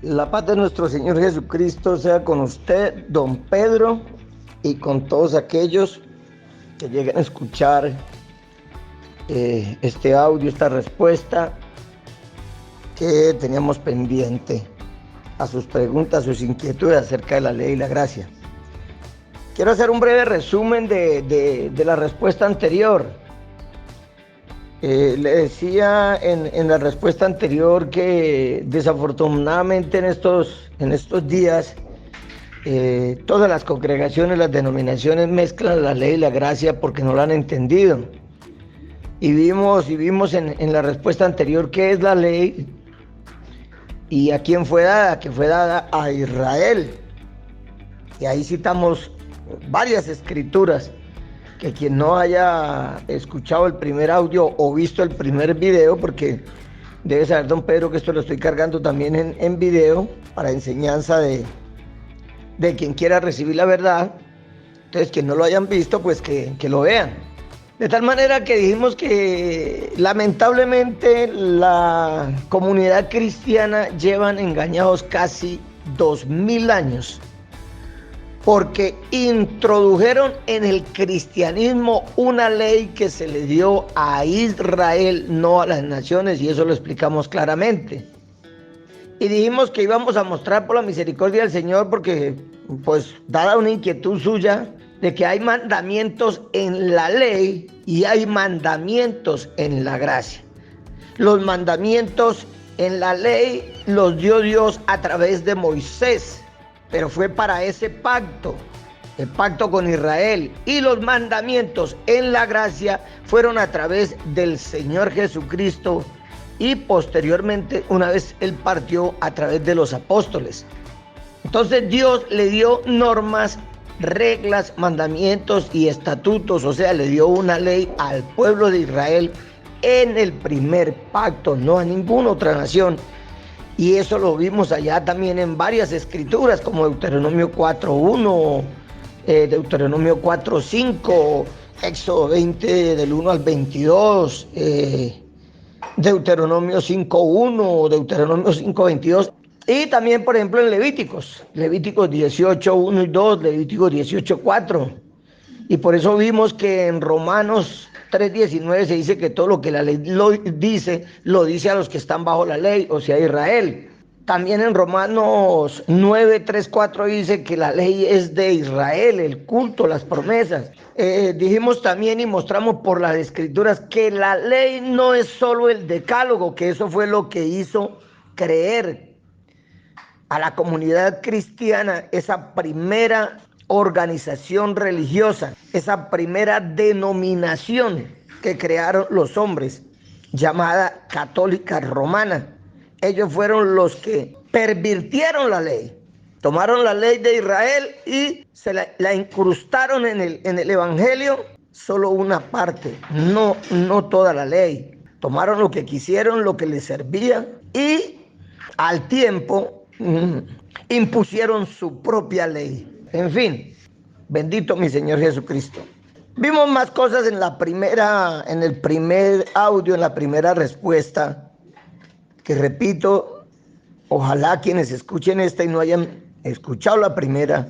La paz de nuestro Señor Jesucristo sea con usted, don Pedro, y con todos aquellos que lleguen a escuchar este audio, esta respuesta que teníamos pendiente a sus preguntas, sus inquietudes acerca de la ley y la gracia. Quiero hacer un breve resumen de la respuesta anterior. Le decía en la respuesta anterior que desafortunadamente en estos días todas las congregaciones, las denominaciones mezclan la ley y la gracia porque no la han entendido. Y vimos en la respuesta anterior qué es la ley y a quién fue dada, que fue dada a Israel. Y ahí citamos varias escrituras que quien no haya escuchado el primer audio o visto el primer video, porque debe saber don Pedro que esto lo estoy cargando también en video para enseñanza de quien quiera recibir la verdad. Entonces, quien no lo hayan visto, pues que lo vean. De tal manera que dijimos que lamentablemente la comunidad cristiana llevan engañados casi 2000 años, porque introdujeron en el cristianismo una ley que se le dio a Israel, no a las naciones, y eso lo explicamos claramente. Y dijimos que íbamos a mostrar por la misericordia del Señor, porque pues dada una inquietud suya, de que hay mandamientos en la ley y hay mandamientos en la gracia. Los mandamientos en la ley los dio Dios a través de Moisés, pero fue para ese pacto, el pacto con Israel, y los mandamientos en la gracia fueron a través del Señor Jesucristo y posteriormente, una vez Él partió, a través de los apóstoles. Entonces Dios le dio normas, reglas, mandamientos y estatutos, o sea, le dio una ley al pueblo de Israel en el primer pacto, no a ninguna otra nación. Y eso lo vimos allá también en varias escrituras, como Deuteronomio 4.1, Deuteronomio 4.5, Éxodo 20 del 1 al 22, Deuteronomio 5.1, Deuteronomio 5.22. Y también, por ejemplo, en Levíticos 18.1 y 2, Levíticos 18.4. Y por eso vimos que en Romanos 3.19 se dice que todo lo que la ley lo dice a los que están bajo la ley, o sea, Israel. También en Romanos 9.3.4 dice que la ley es de Israel, el culto, las promesas. Dijimos también y mostramos por las escrituras que la ley no es solo el decálogo, que eso fue lo que hizo creer a la comunidad cristiana esa primera organización religiosa, esa primera denominación que crearon los hombres, llamada católica romana. Ellos fueron los que pervirtieron la ley, tomaron la ley de Israel y se la incrustaron en el evangelio, solo una parte, no toda la ley. Tomaron lo que quisieron, lo que les servía, y al tiempo impusieron su propia ley. En fin, bendito mi Señor Jesucristo. Vimos más cosas en el primer audio, en la primera respuesta, que repito, ojalá quienes escuchen esta y no hayan escuchado la primera,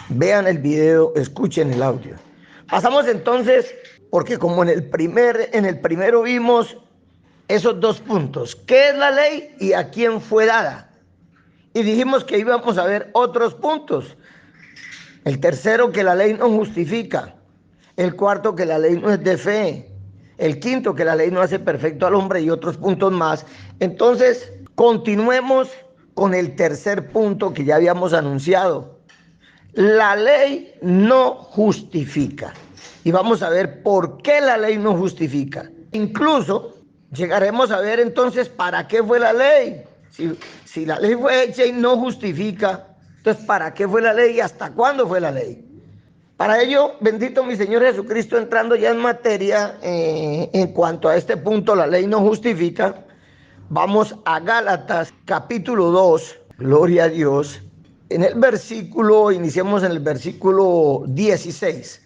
vean el video, escuchen el audio. Pasamos entonces, porque como en el primero vimos esos dos puntos, ¿qué es la ley y a quién fue dada? Y dijimos que íbamos a ver otros puntos. El tercero, que la ley no justifica. El cuarto, que la ley no es de fe. El quinto, que la ley no hace perfecto al hombre, y otros puntos más. Entonces, continuemos con el tercer punto que ya habíamos anunciado. La ley no justifica. Y vamos a ver por qué la ley no justifica. Incluso llegaremos a ver entonces para qué fue la ley. Si la ley fue hecha y no justifica, entonces ¿para qué fue la ley y hasta cuándo fue la ley? Para ello, bendito mi Señor Jesucristo, entrando ya en materia en cuanto a este punto, la ley no justifica, vamos a Gálatas capítulo 2, gloria a Dios. Iniciamos en el versículo 16.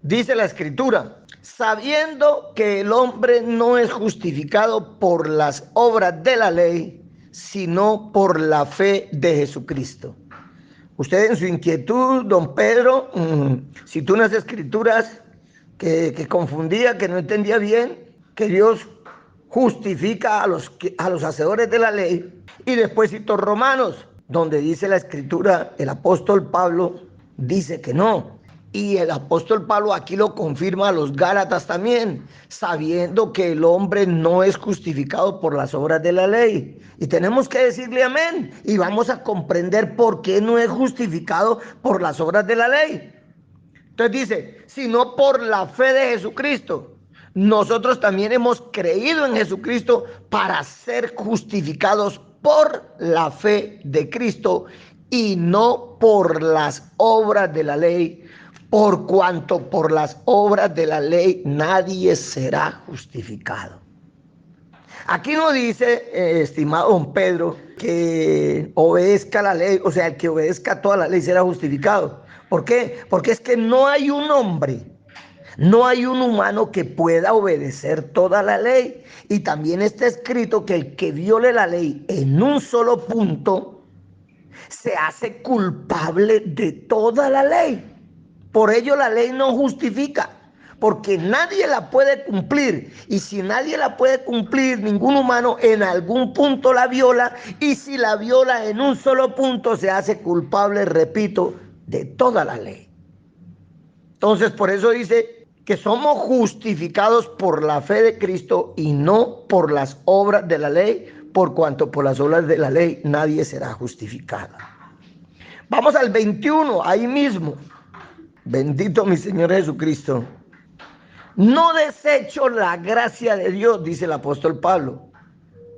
Dice la escritura: sabiendo que el hombre no es justificado por las obras de la ley, sino por la fe de Jesucristo. Usted en su inquietud, don Pedro, citó unas escrituras que confundía, que no entendía bien, que Dios justifica a los hacedores de la ley. Y después citó Romanos, donde dice la escritura, el apóstol Pablo dice que no. Y el apóstol Pablo aquí lo confirma a los Gálatas también, sabiendo que el hombre no es justificado por las obras de la ley. Y tenemos que decirle amén. Y vamos a comprender por qué no es justificado por las obras de la ley. Entonces dice, sino por la fe de Jesucristo. Nosotros también hemos creído en Jesucristo para ser justificados por la fe de Cristo y no por las obras de la ley, por cuanto por las obras de la ley nadie será justificado. Aquí no dice, estimado don Pedro, que obedezca la ley, o sea, el que obedezca toda la ley será justificado. ¿Por qué? Porque es que no hay un hombre, no hay un humano que pueda obedecer toda la ley. Y también está escrito que el que viole la ley en un solo punto se hace culpable de toda la ley. Por ello la ley no justifica, porque nadie la puede cumplir. Y si nadie la puede cumplir, ningún humano en algún punto la viola. Y si la viola en un solo punto, se hace culpable, repito, de toda la ley. Entonces, por eso dice que somos justificados por la fe de Cristo y no por las obras de la ley, por cuanto por las obras de la ley nadie será justificado. Vamos al 21, ahí mismo. Bendito mi Señor Jesucristo. No desecho la gracia de Dios, dice el apóstol Pablo.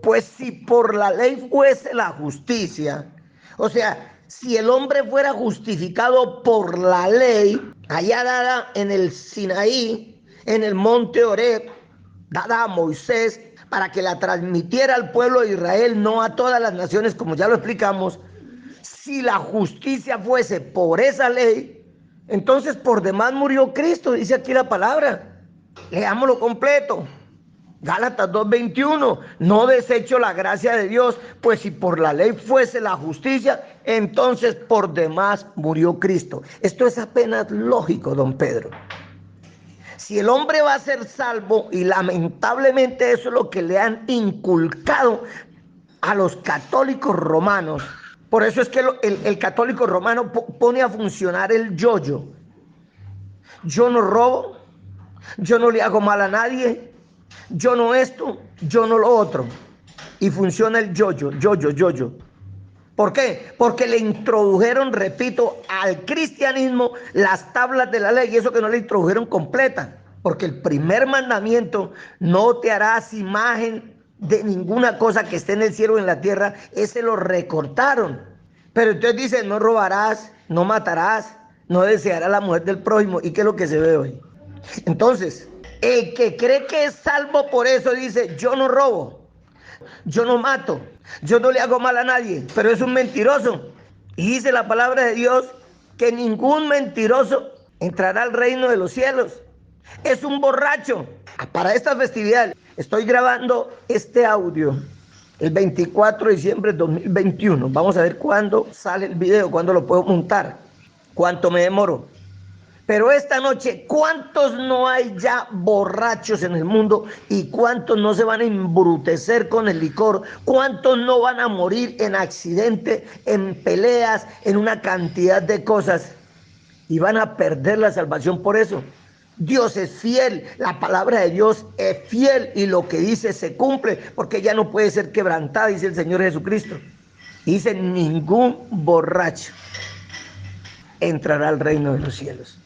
Pues si por la ley fuese la justicia, o sea, si el hombre fuera justificado por la ley, allá dada en el Sinaí, en el monte Horeb, dada a Moisés, para que la transmitiera al pueblo de Israel, no a todas las naciones, como ya lo explicamos, si la justicia fuese por esa ley, entonces por demás murió Cristo, dice aquí la palabra. Leámoslo completo. Gálatas 2:21, no desecho la gracia de Dios, pues si por la ley fuese la justicia, entonces por demás murió Cristo. Esto es apenas lógico, don Pedro. Si el hombre va a ser salvo, y lamentablemente eso es lo que le han inculcado a los católicos romanos, por eso es que el católico romano pone a funcionar el yo-yo. Yo no robo, yo no le hago mal a nadie, yo no esto, yo no lo otro. Y funciona el yo-yo. ¿Por qué? Porque le introdujeron, repito, al cristianismo las tablas de la ley, y eso que no le introdujeron completa. Porque el primer mandamiento, no te harás imagen de ninguna cosa que esté en el cielo o en la tierra, ese lo recortaron. Pero entonces dice, no robarás, no matarás, no desearás la mujer del prójimo. ¿Y qué es lo que se ve hoy? Entonces, el que cree que es salvo por eso dice, yo no robo, yo no mato, yo no le hago mal a nadie, pero es un mentiroso. Y dice la palabra de Dios que ningún mentiroso entrará al reino de los cielos. Es un borracho. Para esta festividad estoy grabando este audio el 24 de diciembre de 2021. Vamos a ver cuándo sale el video, cuándo lo puedo montar, cuánto me demoro. Pero esta noche, ¿cuántos no hay ya borrachos en el mundo? ¿Y cuántos no se van a embrutecer con el licor? ¿Cuántos no van a morir en accidente, en peleas, en una cantidad de cosas? Y van a perder la salvación por eso. Dios es fiel, la palabra de Dios es fiel y lo que dice se cumple, porque ya no puede ser quebrantada, dice el Señor Jesucristo. Y dice, ningún borracho entrará al reino de los cielos.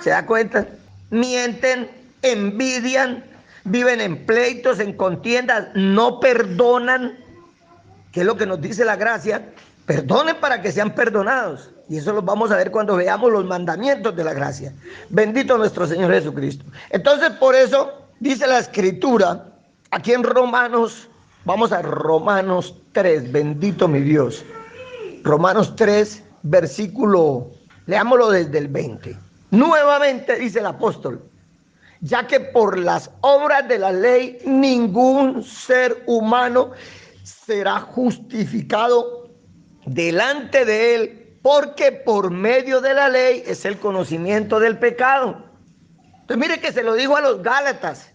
¿Se da cuenta? Mienten, envidian, viven en pleitos, en contiendas, no perdonan, que es lo que nos dice la gracia. Perdonen para que sean perdonados. Y eso lo vamos a ver cuando veamos los mandamientos de la gracia. Bendito nuestro Señor Jesucristo. Entonces, por eso dice la Escritura, aquí en Romanos, vamos a Romanos 3, bendito mi Dios. Romanos 3, versículo, leámoslo desde el 20. Nuevamente dice el apóstol, ya que por las obras de la ley ningún ser humano será justificado delante de él, porque por medio de la ley es el conocimiento del pecado. Entonces mire que se lo dijo a los Gálatas,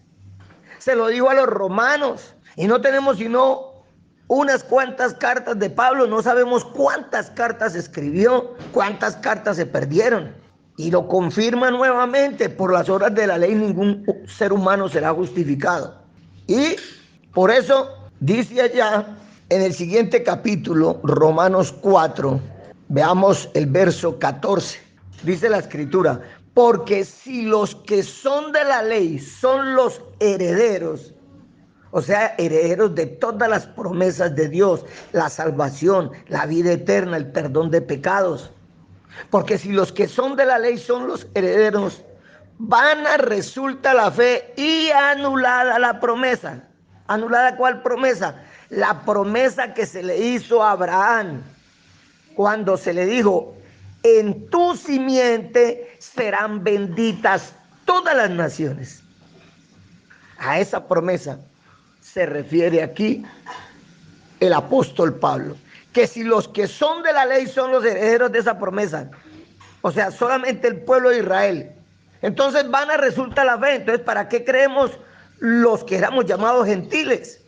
se lo dijo a los romanos, y no tenemos sino unas cuantas cartas de Pablo. No sabemos cuántas cartas escribió, cuántas cartas se perdieron. Y lo confirma nuevamente: por las obras de la ley ningún ser humano será justificado. Y por eso dice allá en el siguiente capítulo, Romanos 4, veamos el verso 14. Dice la escritura: porque si los que son de la ley son los herederos, o sea, herederos de todas las promesas de Dios, la salvación, la vida eterna, el perdón de pecados. Porque si los que son de la ley son los herederos, vana resulta la fe y anulada la promesa. ¿Anulada cuál promesa? La promesa que se le hizo a Abraham, cuando se le dijo: en tu simiente serán benditas todas las naciones. A esa promesa se refiere aquí el apóstol Pablo, que si los que son de la ley son los herederos de esa promesa, o sea, solamente el pueblo de Israel, entonces vana resulta la fe. Entonces, ¿para qué creemos los que éramos llamados gentiles?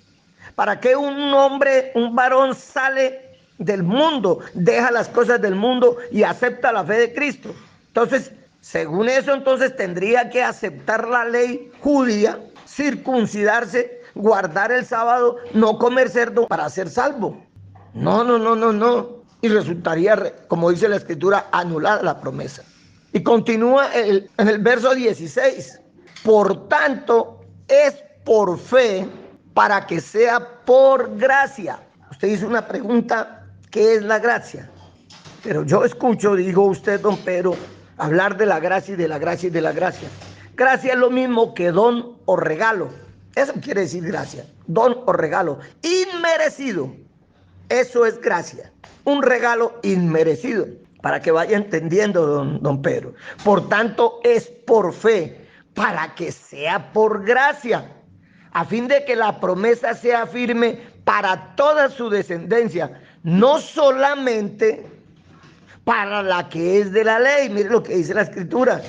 ¿Para qué un hombre, un varón sale del mundo, deja las cosas del mundo y acepta la fe de Cristo? Entonces, según eso, entonces tendría que aceptar la ley judía, circuncidarse, guardar el sábado, no comer cerdo para ser salvo. No. Y resultaría, como dice la escritura, anulada la promesa. Y continúa en el verso 16. Por tanto, es por fe, para que sea por gracia. Usted hizo una pregunta: ¿qué es la gracia? Pero yo escucho, dijo usted, don Pedro, hablar de la gracia y de la gracia y de la gracia. Gracia es lo mismo que don o regalo. Eso quiere decir gracia, don o regalo, inmerecido. Eso es gracia, un regalo inmerecido, para que vaya entendiendo, don Pedro. Por tanto, es por fe, para que sea por gracia, a fin de que la promesa sea firme para toda su descendencia, no solamente para la que es de la ley. Mire lo que dice la escritura,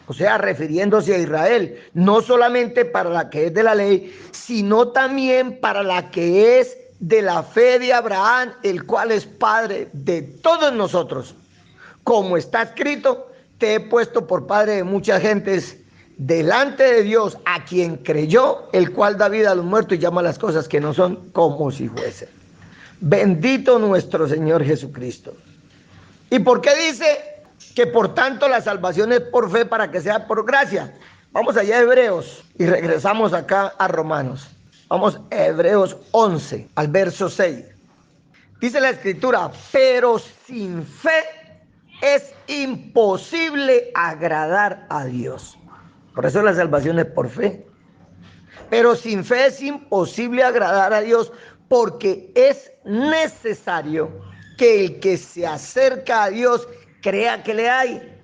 o sea, refiriéndose a Israel, no solamente para la que es de la ley, sino también para la que es de la fe de Abraham, el cual es padre de todos nosotros. Como está escrito: te he puesto por padre de muchas gentes delante de Dios, a quien creyó, el cual da vida a los muertos y llama las cosas que no son como si fuesen. Bendito nuestro Señor Jesucristo. ¿Y por qué dice que por tanto la salvación es por fe, para que sea por gracia? Vamos allá a Hebreos y regresamos acá a Romanos. Vamos a Hebreos 11, al verso 6. Dice la escritura: pero sin fe es imposible agradar a Dios. Por eso la salvación es por fe. Pero sin fe es imposible agradar a Dios, porque es necesario que el que se acerca a Dios crea que le hay.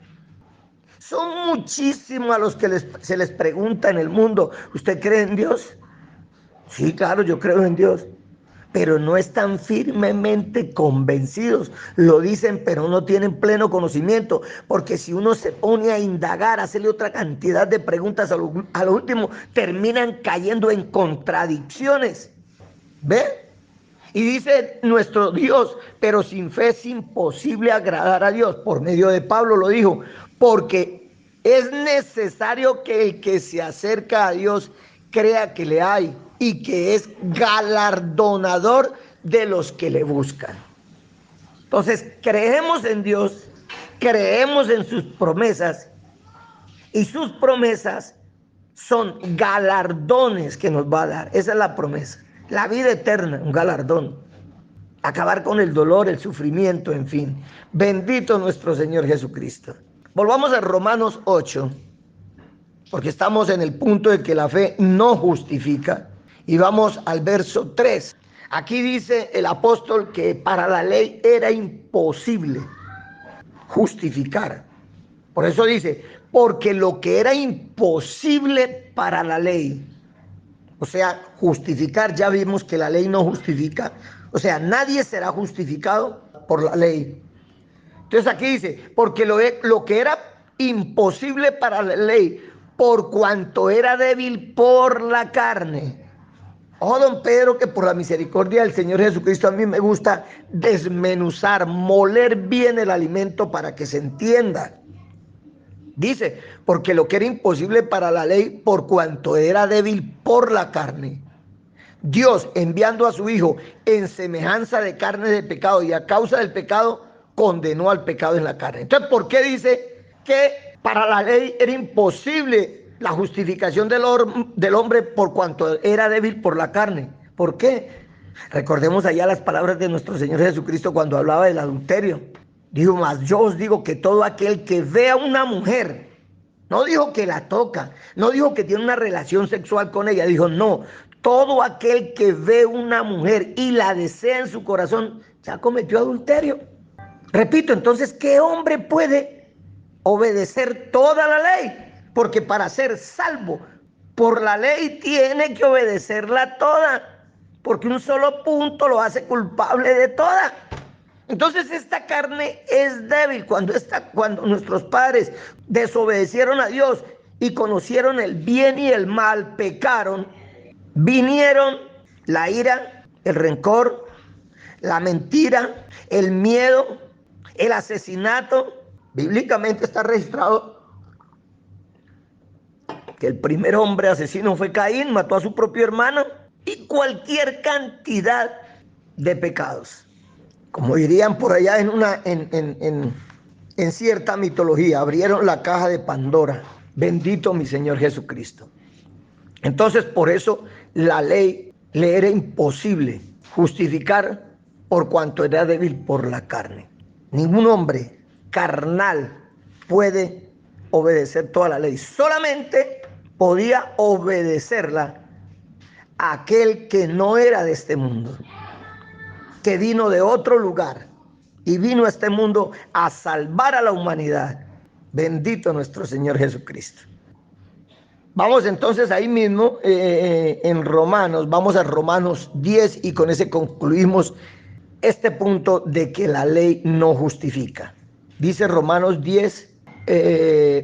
Son muchísimos a los que se les pregunta en el mundo: ¿usted cree en Dios? Sí, claro, yo creo en Dios. Pero no están firmemente convencidos. Lo dicen, pero no tienen pleno conocimiento. Porque si uno se pone a indagar, a hacerle otra cantidad de preguntas, a lo último terminan cayendo en contradicciones. ¿Ve? Y dice nuestro Dios: pero sin fe es imposible agradar a Dios. Por medio de Pablo lo dijo: porque es necesario que el que se acerca a Dios crea que le hay y que es galardonador de los que le buscan. Entonces, creemos en Dios, creemos en sus promesas, y sus promesas son galardones que nos va a dar. Esa es la promesa: la vida eterna, un galardón, acabar con el dolor, el sufrimiento, en fin. Bendito nuestro Señor Jesucristo. Volvamos a Romanos 8, porque estamos en el punto de que la fe no justifica, y vamos al verso 3. Aquí dice el apóstol que para la ley era imposible justificar. Por eso dice: porque lo que era imposible para la ley, O sea, justificar, ya vimos que la ley no justifica. O sea, nadie será justificado por la ley. Entonces aquí dice, porque lo que era imposible para la ley, por cuanto era débil por la carne. Oh, don Pedro, que por la misericordia del Señor Jesucristo a mí me gusta desmenuzar, moler bien el alimento para que se entienda. Dice, porque lo que era imposible para la ley, por cuanto era débil por la carne. Dios, enviando a su Hijo en semejanza de carne de pecado y a causa del pecado, condenó al pecado en la carne. Entonces, ¿por qué dice que para la ley era imposible la justificación del hombre por cuanto era débil por la carne? ¿Por qué? Recordemos allá las palabras de nuestro Señor Jesucristo cuando hablaba del adulterio. Dijo, mas yo os digo que todo aquel que vea a una mujer, no dijo que la toca, no dijo que tiene una relación sexual con ella, dijo no, todo aquel que ve una mujer y la desea en su corazón, ya cometió adulterio. Repito, entonces, ¿qué hombre puede obedecer toda la ley? Porque para ser salvo por la ley tiene que obedecerla toda, porque un solo punto lo hace culpable de toda. Entonces esta carne es débil. Cuando nuestros padres desobedecieron a Dios y conocieron el bien y el mal, pecaron, vinieron la ira, el rencor, la mentira, el miedo, el asesinato. Bíblicamente está registrado que el primer hombre asesino fue Caín, mató a su propio hermano, y cualquier cantidad de pecados. Como dirían por allá en cierta mitología, abrieron la caja de Pandora. Bendito mi Señor Jesucristo. Entonces, por eso la ley le era imposible justificar por cuanto era débil por la carne. Ningún hombre carnal puede obedecer toda la ley. Solamente podía obedecerla aquel que no era de este mundo, que vino de otro lugar y vino a este mundo a salvar a la humanidad. Bendito nuestro Señor Jesucristo. Vamos entonces ahí mismo en Romanos, vamos a Romanos 10 y con ese concluimos este punto de que la ley no justifica. Dice Romanos 10,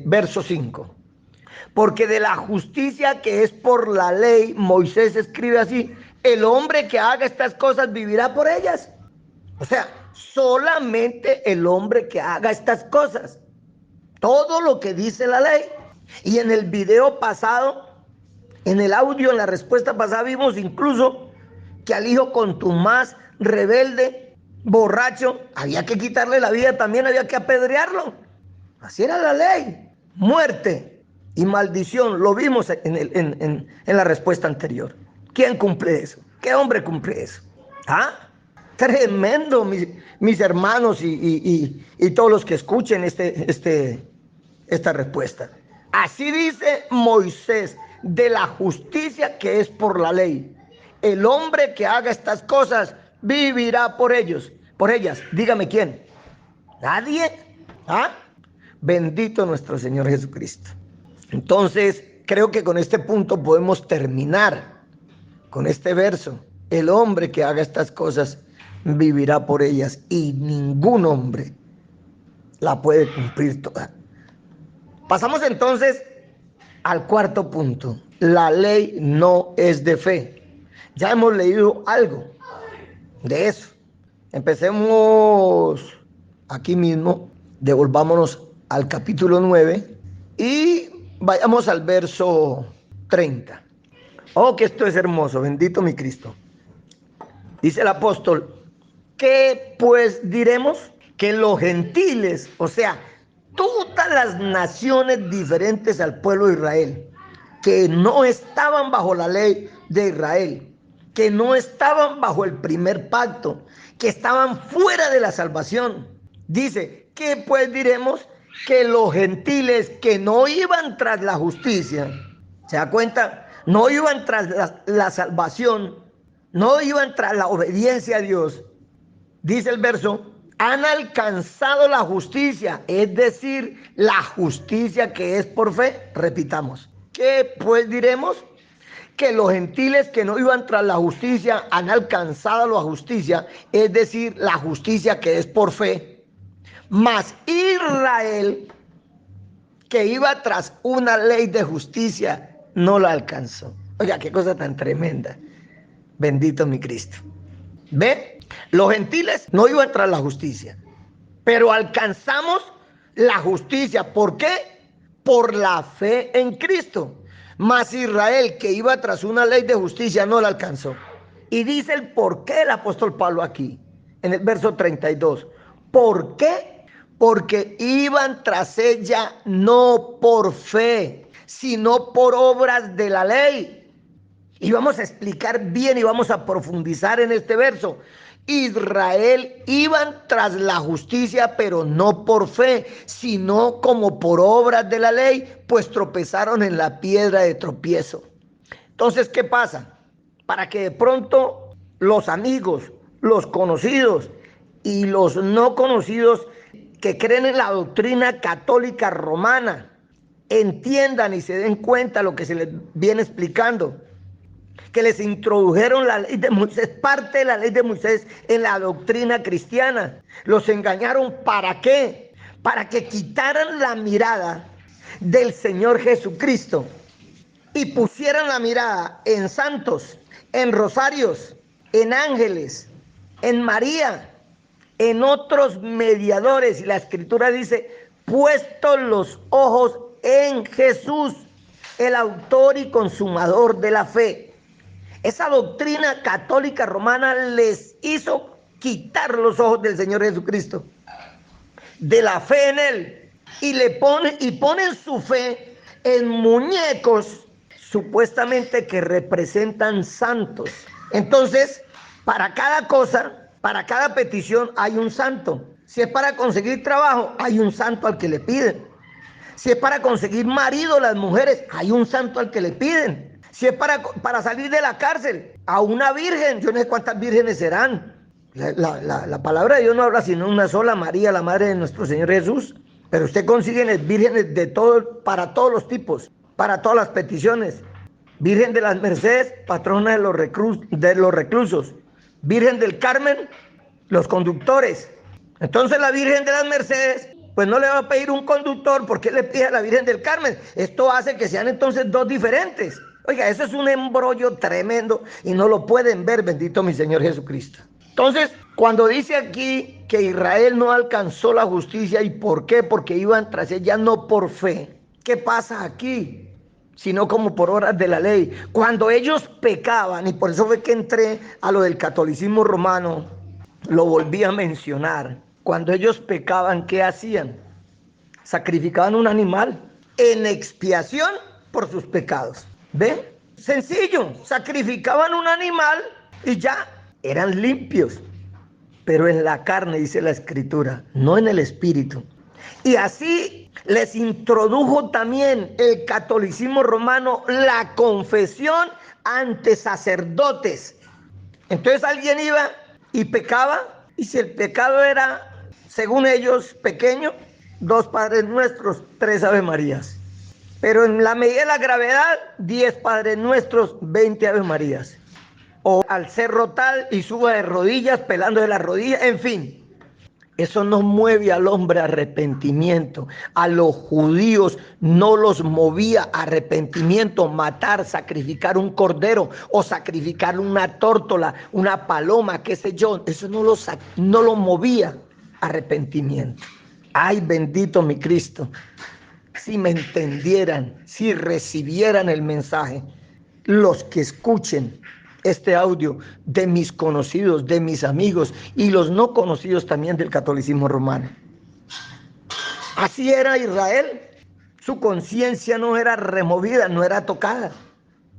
verso 5. Porque de la justicia que es por la ley, Moisés escribe así, el hombre que haga estas cosas vivirá por ellas. O sea, solamente el hombre que haga estas cosas. Todo lo que dice la ley. Y en el video pasado, en el audio, en la respuesta pasada, vimos incluso que al hijo contumaz, rebelde, borracho, había que quitarle la vida, también había que apedrearlo. Así era la ley. Muerte y maldición, lo vimos en la respuesta anterior. ¿Quién cumple eso? ¿Qué hombre cumple eso? ¿Ah? Tremendo, mis hermanos y todos los que escuchen esta respuesta. Así dice Moisés, de la justicia que es por la ley. El hombre que haga estas cosas vivirá por ellas. Dígame quién. ¿Nadie? ¿Ah? Bendito nuestro Señor Jesucristo. Entonces, creo que con este punto podemos terminar con este verso. El hombre que haga estas cosas vivirá por ellas y ningún hombre la puede cumplir toda. Pasamos entonces al cuarto punto. La ley no es de fe. Ya hemos leído algo de eso. Empecemos aquí mismo, devolvámonos al capítulo 9 y vayamos al verso 30. Oh, que esto es hermoso, bendito mi Cristo. Dice el apóstol, ¿qué pues diremos? Que los gentiles, o sea, todas las naciones diferentes al pueblo de Israel, que no estaban bajo la ley de Israel, que no estaban bajo el primer pacto, que estaban fuera de la salvación. Dice, ¿qué pues diremos? Que los gentiles que no iban tras la justicia, ¿se da cuenta? No iban tras la salvación, no iban tras la obediencia a Dios. Dice el verso, han alcanzado la justicia, es decir, la justicia que es por fe. Repitamos, ¿qué pues diremos? que los gentiles que no iban tras la justicia han alcanzado la justicia, es decir, la justicia que es por fe. Mas Israel, que iba tras una ley de justicia, no la alcanzó. Oiga, qué cosa tan tremenda. Bendito mi Cristo. ¿Ve? Los gentiles no iban tras la justicia, pero alcanzamos la justicia. ¿Por qué? Por la fe en Cristo. Mas Israel, que iba tras una ley de justicia, no la alcanzó. Y dice el por qué el apóstol Pablo aquí, en el verso 32. ¿Por qué? Porque iban tras ella no por fe, sino por obras de la ley. Y vamos a explicar bien y vamos a profundizar en este verso. Israel iban tras la justicia, pero no por fe, sino como por obras de la ley, pues tropezaron en la piedra de tropiezo. Entonces, ¿qué pasa? Para que de pronto los amigos, los conocidos y los no conocidos que creen en la doctrina católica romana entiendan y se den cuenta de lo que se les viene explicando, que les introdujeron la ley de Moisés, parte de la ley de Moisés en la doctrina cristiana. Los engañaron, ¿para qué? Para que quitaran la mirada del Señor Jesucristo y pusieran la mirada en santos, en rosarios, en ángeles, en María, en otros mediadores. Y la Escritura dice, puestos los ojos en Jesús, el autor y consumador de la fe. Esa doctrina católica romana les hizo quitar los ojos del Señor Jesucristo, de la fe en Él, y ponen su fe en muñecos supuestamente que representan santos. Entonces, para cada cosa, para cada petición hay un santo. Si es para conseguir trabajo, hay un santo al que le piden. Si es para conseguir marido, las mujeres, hay un santo al que le piden. Si es para salir de la cárcel, a una virgen, yo no sé cuántas vírgenes serán. La palabra de Dios no habla sino una sola, María, la madre de nuestro Señor Jesús. Pero usted consigue vírgenes de todo, para todos los tipos, para todas las peticiones. Virgen de las Mercedes, patrona de los reclusos. Virgen del Carmen, los conductores. Entonces la Virgen de las Mercedes, pues no le va a pedir un conductor, porque le pide a la Virgen del Carmen. Esto hace que sean entonces dos diferentes. Oiga, eso es un embrollo tremendo y no lo pueden ver, bendito mi Señor Jesucristo. Entonces, cuando dice aquí que Israel no alcanzó la justicia, ¿y por qué? Porque iban tras ella no por fe. ¿Qué pasa aquí? Sino como por obras de la ley. Cuando ellos pecaban, y por eso fue que entré a lo del catolicismo romano, lo volví a mencionar. Cuando ellos pecaban, ¿qué hacían? Sacrificaban un animal en expiación por sus pecados. ¿Ven? Sencillo, sacrificaban un animal y ya eran limpios, pero en la carne, dice la Escritura, no en el espíritu. Y así les introdujo también el catolicismo romano la confesión ante sacerdotes. Entonces alguien iba y pecaba, y si el pecado era, según ellos, pequeño, 2 Padres Nuestros, 3 Ave Marías. Pero en la medida de la gravedad, 10 Padres Nuestros, 20 Ave Marías. O al cerro tal y suba de rodillas, pelando de las rodillas, en fin. Eso no mueve al hombre a arrepentimiento. A los judíos no los movía a arrepentimiento, matar, sacrificar un cordero o sacrificar una tórtola, una paloma, qué sé yo. Eso no lo movía a arrepentimiento. Ay, bendito mi Cristo. Si me entendieran, si recibieran el mensaje, los que escuchen este audio de mis conocidos, de mis amigos y los no conocidos también del catolicismo romano. Así era Israel. Su conciencia no era removida, no era tocada.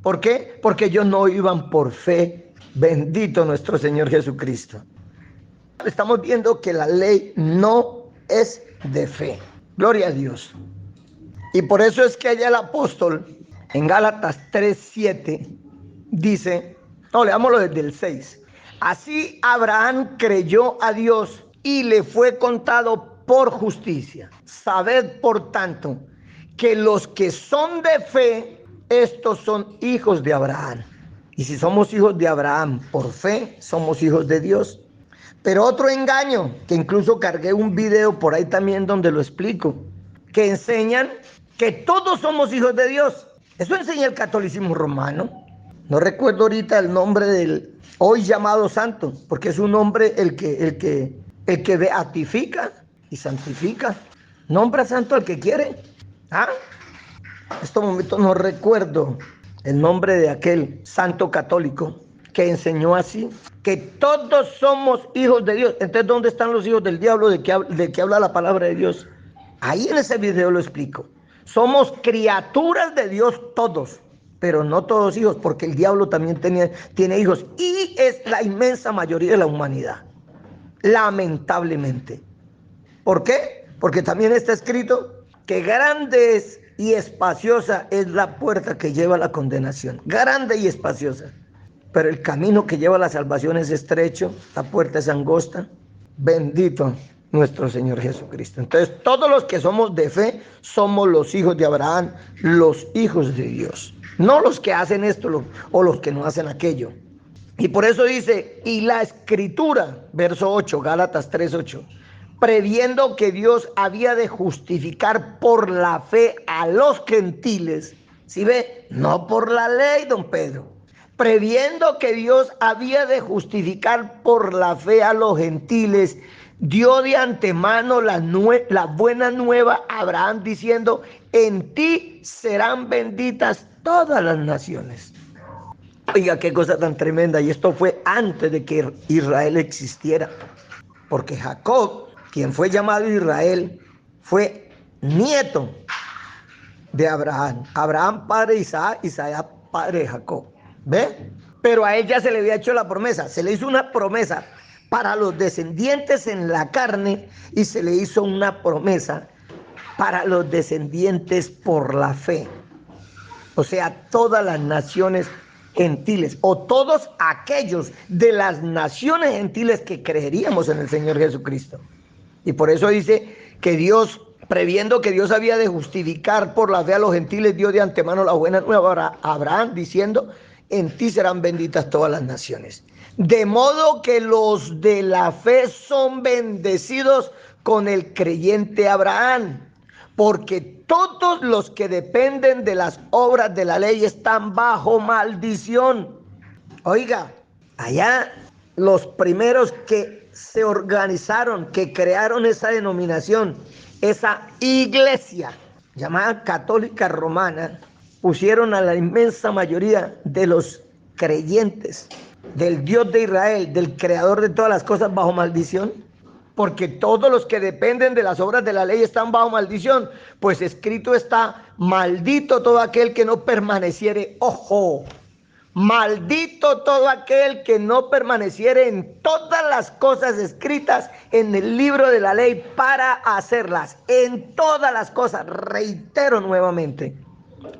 ¿Por qué? Porque ellos no iban por fe. Bendito nuestro Señor Jesucristo. Estamos viendo que la ley no es de fe. Gloria a Dios. Y por eso es que allá el apóstol en Gálatas 3:7 dice, no, leámoslo desde el 6. Así Abraham creyó a Dios y le fue contado por justicia. Sabed por tanto que los que son de fe, estos son hijos de Abraham. Y si somos hijos de Abraham por fe, somos hijos de Dios. Pero otro engaño, que incluso cargué un video por ahí también donde lo explico, que enseñan que todos somos hijos de Dios. Eso enseña el catolicismo romano. No recuerdo ahorita el nombre del hoy llamado santo, porque es un hombre el que beatifica y santifica. Nombra santo al que quiere. ¿Ah? En estos momentos no recuerdo el nombre de aquel santo católico que enseñó así, que todos somos hijos de Dios. Entonces, ¿dónde están los hijos del diablo de que habla la palabra de Dios? Ahí en ese video lo explico. Somos criaturas de Dios todos, pero no todos hijos, porque el diablo también tiene hijos y es la inmensa mayoría de la humanidad, lamentablemente. ¿Por qué? Porque también está escrito que grande es y espaciosa es la puerta que lleva a la condenación, grande y espaciosa. Pero el camino que lleva a la salvación es estrecho, la puerta es angosta. Bendito nuestro Señor Jesucristo. Entonces, todos los que somos de fe, somos los hijos de Abraham, los hijos de Dios. No los que hacen esto o los que no hacen aquello. Y por eso dice, y la Escritura, verso 8, Gálatas 3:8, previendo que Dios había de justificar por la fe a los gentiles. ¿Sí ve? No por la ley, don Pedro. Previendo que Dios había de justificar por la fe a los gentiles, dio de antemano la buena nueva a Abraham diciendo, en ti serán benditas todas las naciones. Oiga, qué cosa tan tremenda. Y esto fue antes de que Israel existiera. Porque Jacob, quien fue llamado Israel, fue nieto de Abraham. Abraham padre de Isaac, Isaac padre de Jacob. ¿Ve? Pero a él ya se le había hecho la promesa. Se le hizo una promesa para los descendientes en la carne y se le hizo una promesa para los descendientes por la fe. O sea, todas las naciones gentiles o todos aquellos de las naciones gentiles que creeríamos en el Señor Jesucristo. Y por eso dice que Dios, previendo que Dios había de justificar por la fe a los gentiles, dio de antemano la buena nueva a Abraham diciendo, en ti serán benditas todas las naciones. De modo que los de la fe son bendecidos con el creyente Abraham, porque todos los que dependen de las obras de la ley están bajo maldición. Oiga, allá los primeros que se organizaron, que crearon esa denominación, esa iglesia llamada católica romana, pusieron a la inmensa mayoría de los creyentes del Dios de Israel, del creador de todas las cosas, bajo maldición. Porque todos los que dependen de las obras de la ley están bajo maldición. Pues escrito está, maldito todo aquel que no permaneciere, ojo, maldito todo aquel que no permaneciere en todas las cosas escritas en el libro de la ley para hacerlas. En todas las cosas, reitero nuevamente,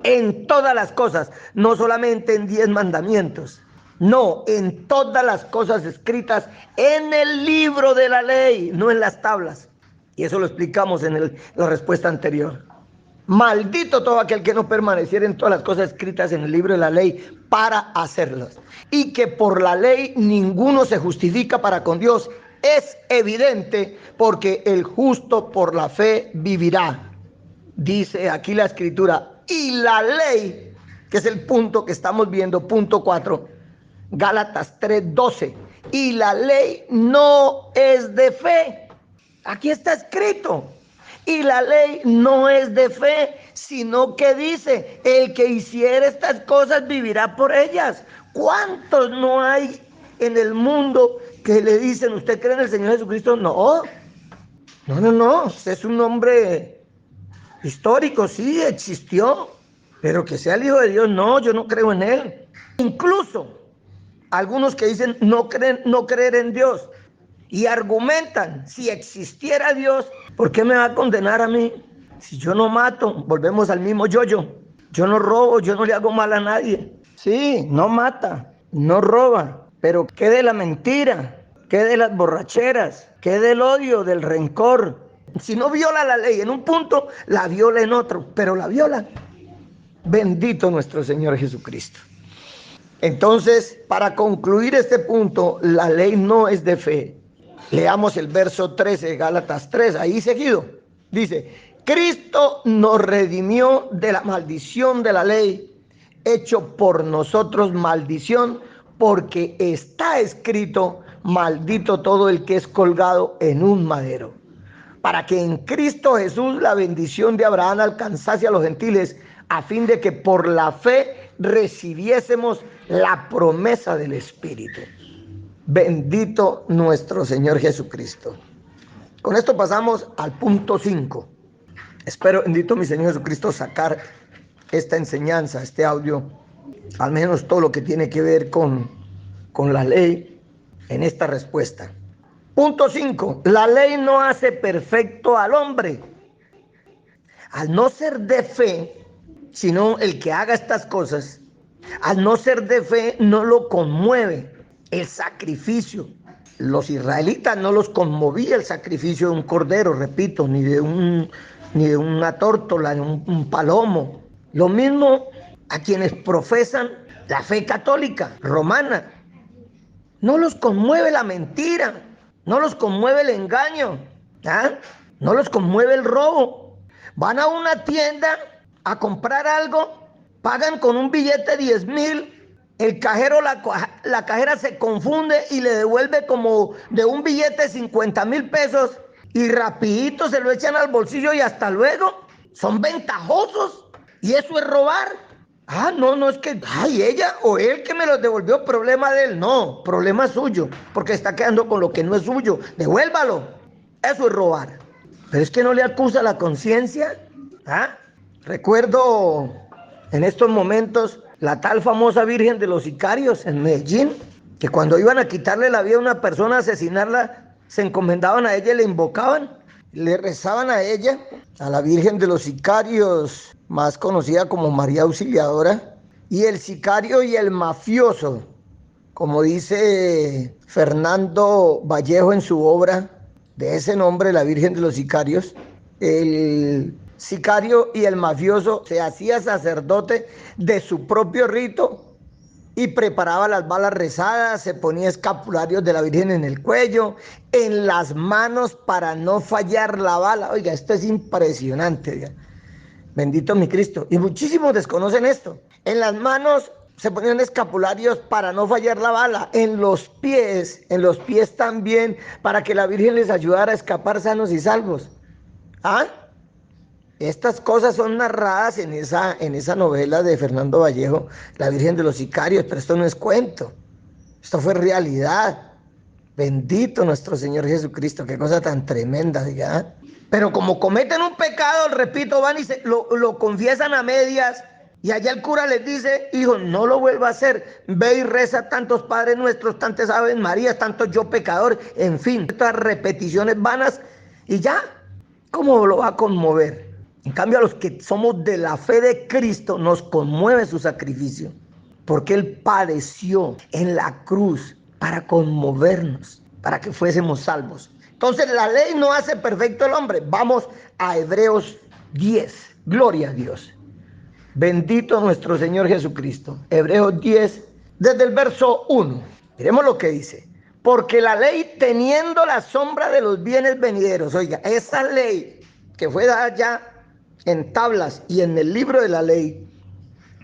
en todas las cosas, no solamente en 10 mandamientos. No, en todas las cosas escritas en el libro de la ley, no en las tablas. Y eso lo explicamos en la respuesta anterior. Maldito todo aquel que no permaneciera en todas las cosas escritas en el libro de la ley para hacerlas. Y que por la ley ninguno se justifica para con Dios. Es evidente porque el justo por la fe vivirá. Dice aquí la Escritura. Y la ley, que es el punto que estamos viendo, punto 4, Gálatas 3:12. Y la ley no es de fe. Aquí está escrito. Y la ley no es de fe, sino que dice, el que hiciera estas cosas vivirá por ellas. ¿Cuántos no hay en el mundo que le dicen, ¿usted cree en el Señor Jesucristo? No. Usted es un hombre histórico, sí, existió. Pero que sea el Hijo de Dios, no, yo no creo en Él. Incluso algunos que dicen no creer en Dios y argumentan, si existiera Dios, ¿por qué me va a condenar a mí? Si yo no mato, volvemos al mismo yo-yo. Yo no robo, yo no le hago mal a nadie. Sí, no mata, no roba, pero ¿qué de la mentira? ¿Qué de las borracheras? ¿Qué del odio, del rencor? Si no viola la ley en un punto, la viola en otro, pero la viola. Bendito nuestro Señor Jesucristo. Entonces, para concluir este punto, la ley no es de fe. Leamos el verso 13 de Gálatas 3, ahí seguido. Dice, Cristo nos redimió de la maldición de la ley, hecho por nosotros maldición, porque está escrito, maldito todo el que es colgado en un madero. Para que en Cristo Jesús la bendición de Abraham alcanzase a los gentiles, a fin de que por la fe recibiésemos la promesa del Espíritu. Bendito nuestro Señor Jesucristo. Con esto pasamos al punto 5. Espero, bendito mi Señor Jesucristo, sacar esta enseñanza, este audio, al menos todo lo que tiene que ver con la ley en esta respuesta. Punto 5. La ley no hace perfecto al hombre. Al no ser de fe, sino el que haga estas cosas, al no ser de fe, no lo conmueve el sacrificio. Los israelitas no los conmovía el sacrificio de un cordero, repito, ni de una tórtola, ni un palomo. Lo mismo a quienes profesan la fe católica, romana. No los conmueve la mentira, no los conmueve el engaño, no los conmueve el robo. Van a una tienda a comprar algo, pagan con un billete 10,000, el cajero, la cajera se confunde y le devuelve como de un billete 50,000 pesos y rapidito se lo echan al bolsillo y hasta luego. Son ventajosos y eso es robar. No es que, ella o él que me los devolvió, problema de él. No, problema suyo, porque está quedando con lo que no es suyo. Devuélvalo. Eso es robar. Pero es que no le acusa la conciencia. Recuerdo en estos momentos la tal famosa Virgen de los Sicarios en Medellín, que cuando iban a quitarle la vida a una persona, a asesinarla, se encomendaban a ella y le invocaban, le rezaban a ella, a la Virgen de los Sicarios, más conocida como María Auxiliadora, y el sicario y el mafioso, como dice Fernando Vallejo en su obra, de ese nombre, la Virgen de los Sicarios, el sicario y el mafioso se hacía sacerdote de su propio rito y preparaba las balas rezadas, se ponía escapularios de la Virgen en el cuello, en las manos para no fallar la bala. Oiga, esto es impresionante, ¿ya? Bendito mi Cristo. Y muchísimos desconocen esto. En las manos se ponían escapularios para no fallar la bala, en los pies también, para que la Virgen les ayudara a escapar sanos y salvos. Estas cosas son narradas en esa novela de Fernando Vallejo, La Virgen de los Sicarios, pero esto no es cuento, esto fue realidad. Bendito nuestro Señor Jesucristo, qué cosa tan tremenda, ¿ya? Pero como cometen un pecado, repito, van y lo confiesan a medias, y allá el cura les dice, hijo, no lo vuelva a hacer, ve y reza tantos Padres Nuestros, tantas Aves Marías, tantos yo pecador, en fin, estas repeticiones vanas, y ya, ¿cómo lo va a conmover? En cambio, a los que somos de la fe de Cristo nos conmueve su sacrificio, porque Él padeció en la cruz para conmovernos, para que fuésemos salvos. Entonces, la ley no hace perfecto al hombre. Vamos a Hebreos 10. Gloria a Dios. Bendito nuestro Señor Jesucristo. Hebreos 10, desde el verso 1. Miremos lo que dice. Porque la ley, teniendo la sombra de los bienes venideros, oiga, esa ley que fue dada ya en tablas y en el libro de la ley,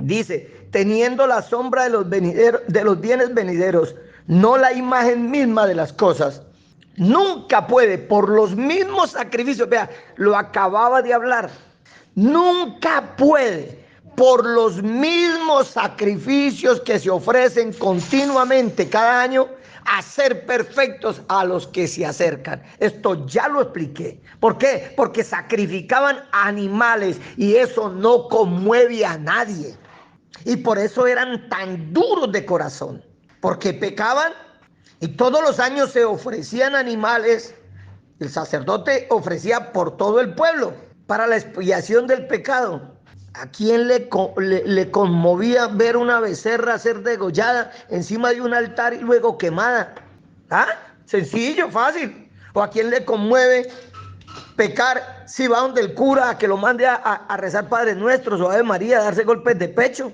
dice, teniendo la sombra de los bienes venideros, no la imagen misma de las cosas, nunca puede, por los mismos sacrificios, vea, lo acababa de hablar, nunca puede, por los mismos sacrificios que se ofrecen continuamente cada año, hacer perfectos a los que se acercan. Esto ya lo expliqué. ¿Por qué? Porque sacrificaban animales y eso no conmueve a nadie. Y por eso eran tan duros de corazón, porque pecaban y todos los años se ofrecían animales. El sacerdote ofrecía por todo el pueblo para la expiación del pecado. ¿A quién le conmovía ver una becerra ser degollada encima de un altar y luego quemada? Sencillo, fácil. ¿O a quién le conmueve pecar si va donde el cura a que lo mande a rezar Padre Nuestros o Ave María, a darse golpes de pecho?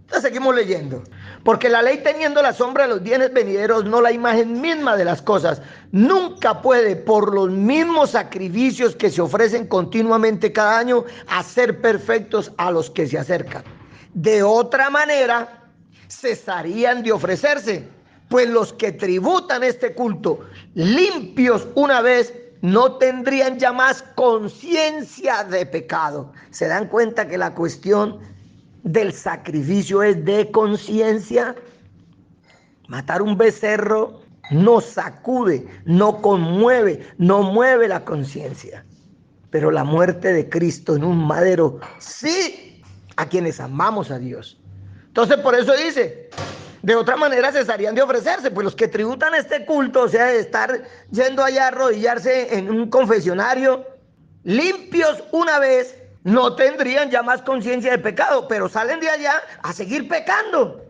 Entonces seguimos leyendo. Porque la ley, teniendo la sombra de los bienes venideros, no la imagen misma de las cosas, nunca puede, por los mismos sacrificios que se ofrecen continuamente cada año, hacer perfectos a los que se acercan. De otra manera, cesarían de ofrecerse, pues los que tributan este culto, limpios una vez, no tendrían ya más conciencia de pecado. ¿Se dan cuenta que la cuestión del sacrificio es de conciencia? Matar un becerro no sacude, no conmueve, no mueve la conciencia. Pero la muerte de Cristo en un madero, sí, a quienes amamos a Dios. Entonces por eso dice, de otra manera cesarían de ofrecerse, pues los que tributan este culto, o sea, de estar yendo allá a arrodillarse en un confesionario, limpios una vez, no tendrían ya más conciencia de pecado, pero salen de allá a seguir pecando.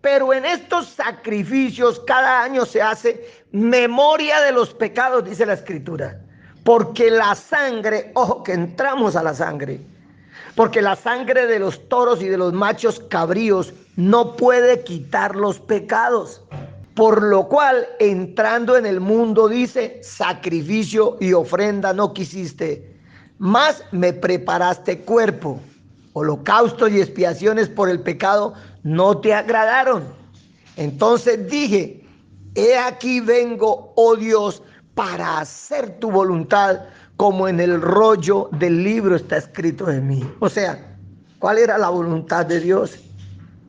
Pero en estos sacrificios cada año se hace memoria de los pecados, dice la Escritura. Porque la sangre, ojo que entramos a la sangre, porque la sangre de los toros y de los machos cabríos no puede quitar los pecados. Por lo cual, entrando en el mundo, dice, sacrificio y ofrenda no quisiste, mas me preparaste cuerpo. Holocaustos y expiaciones por el pecado no te agradaron. Entonces dije, he aquí vengo, oh Dios, para hacer tu voluntad, como en el rollo del libro está escrito de mí. O sea, ¿cuál era la voluntad de Dios?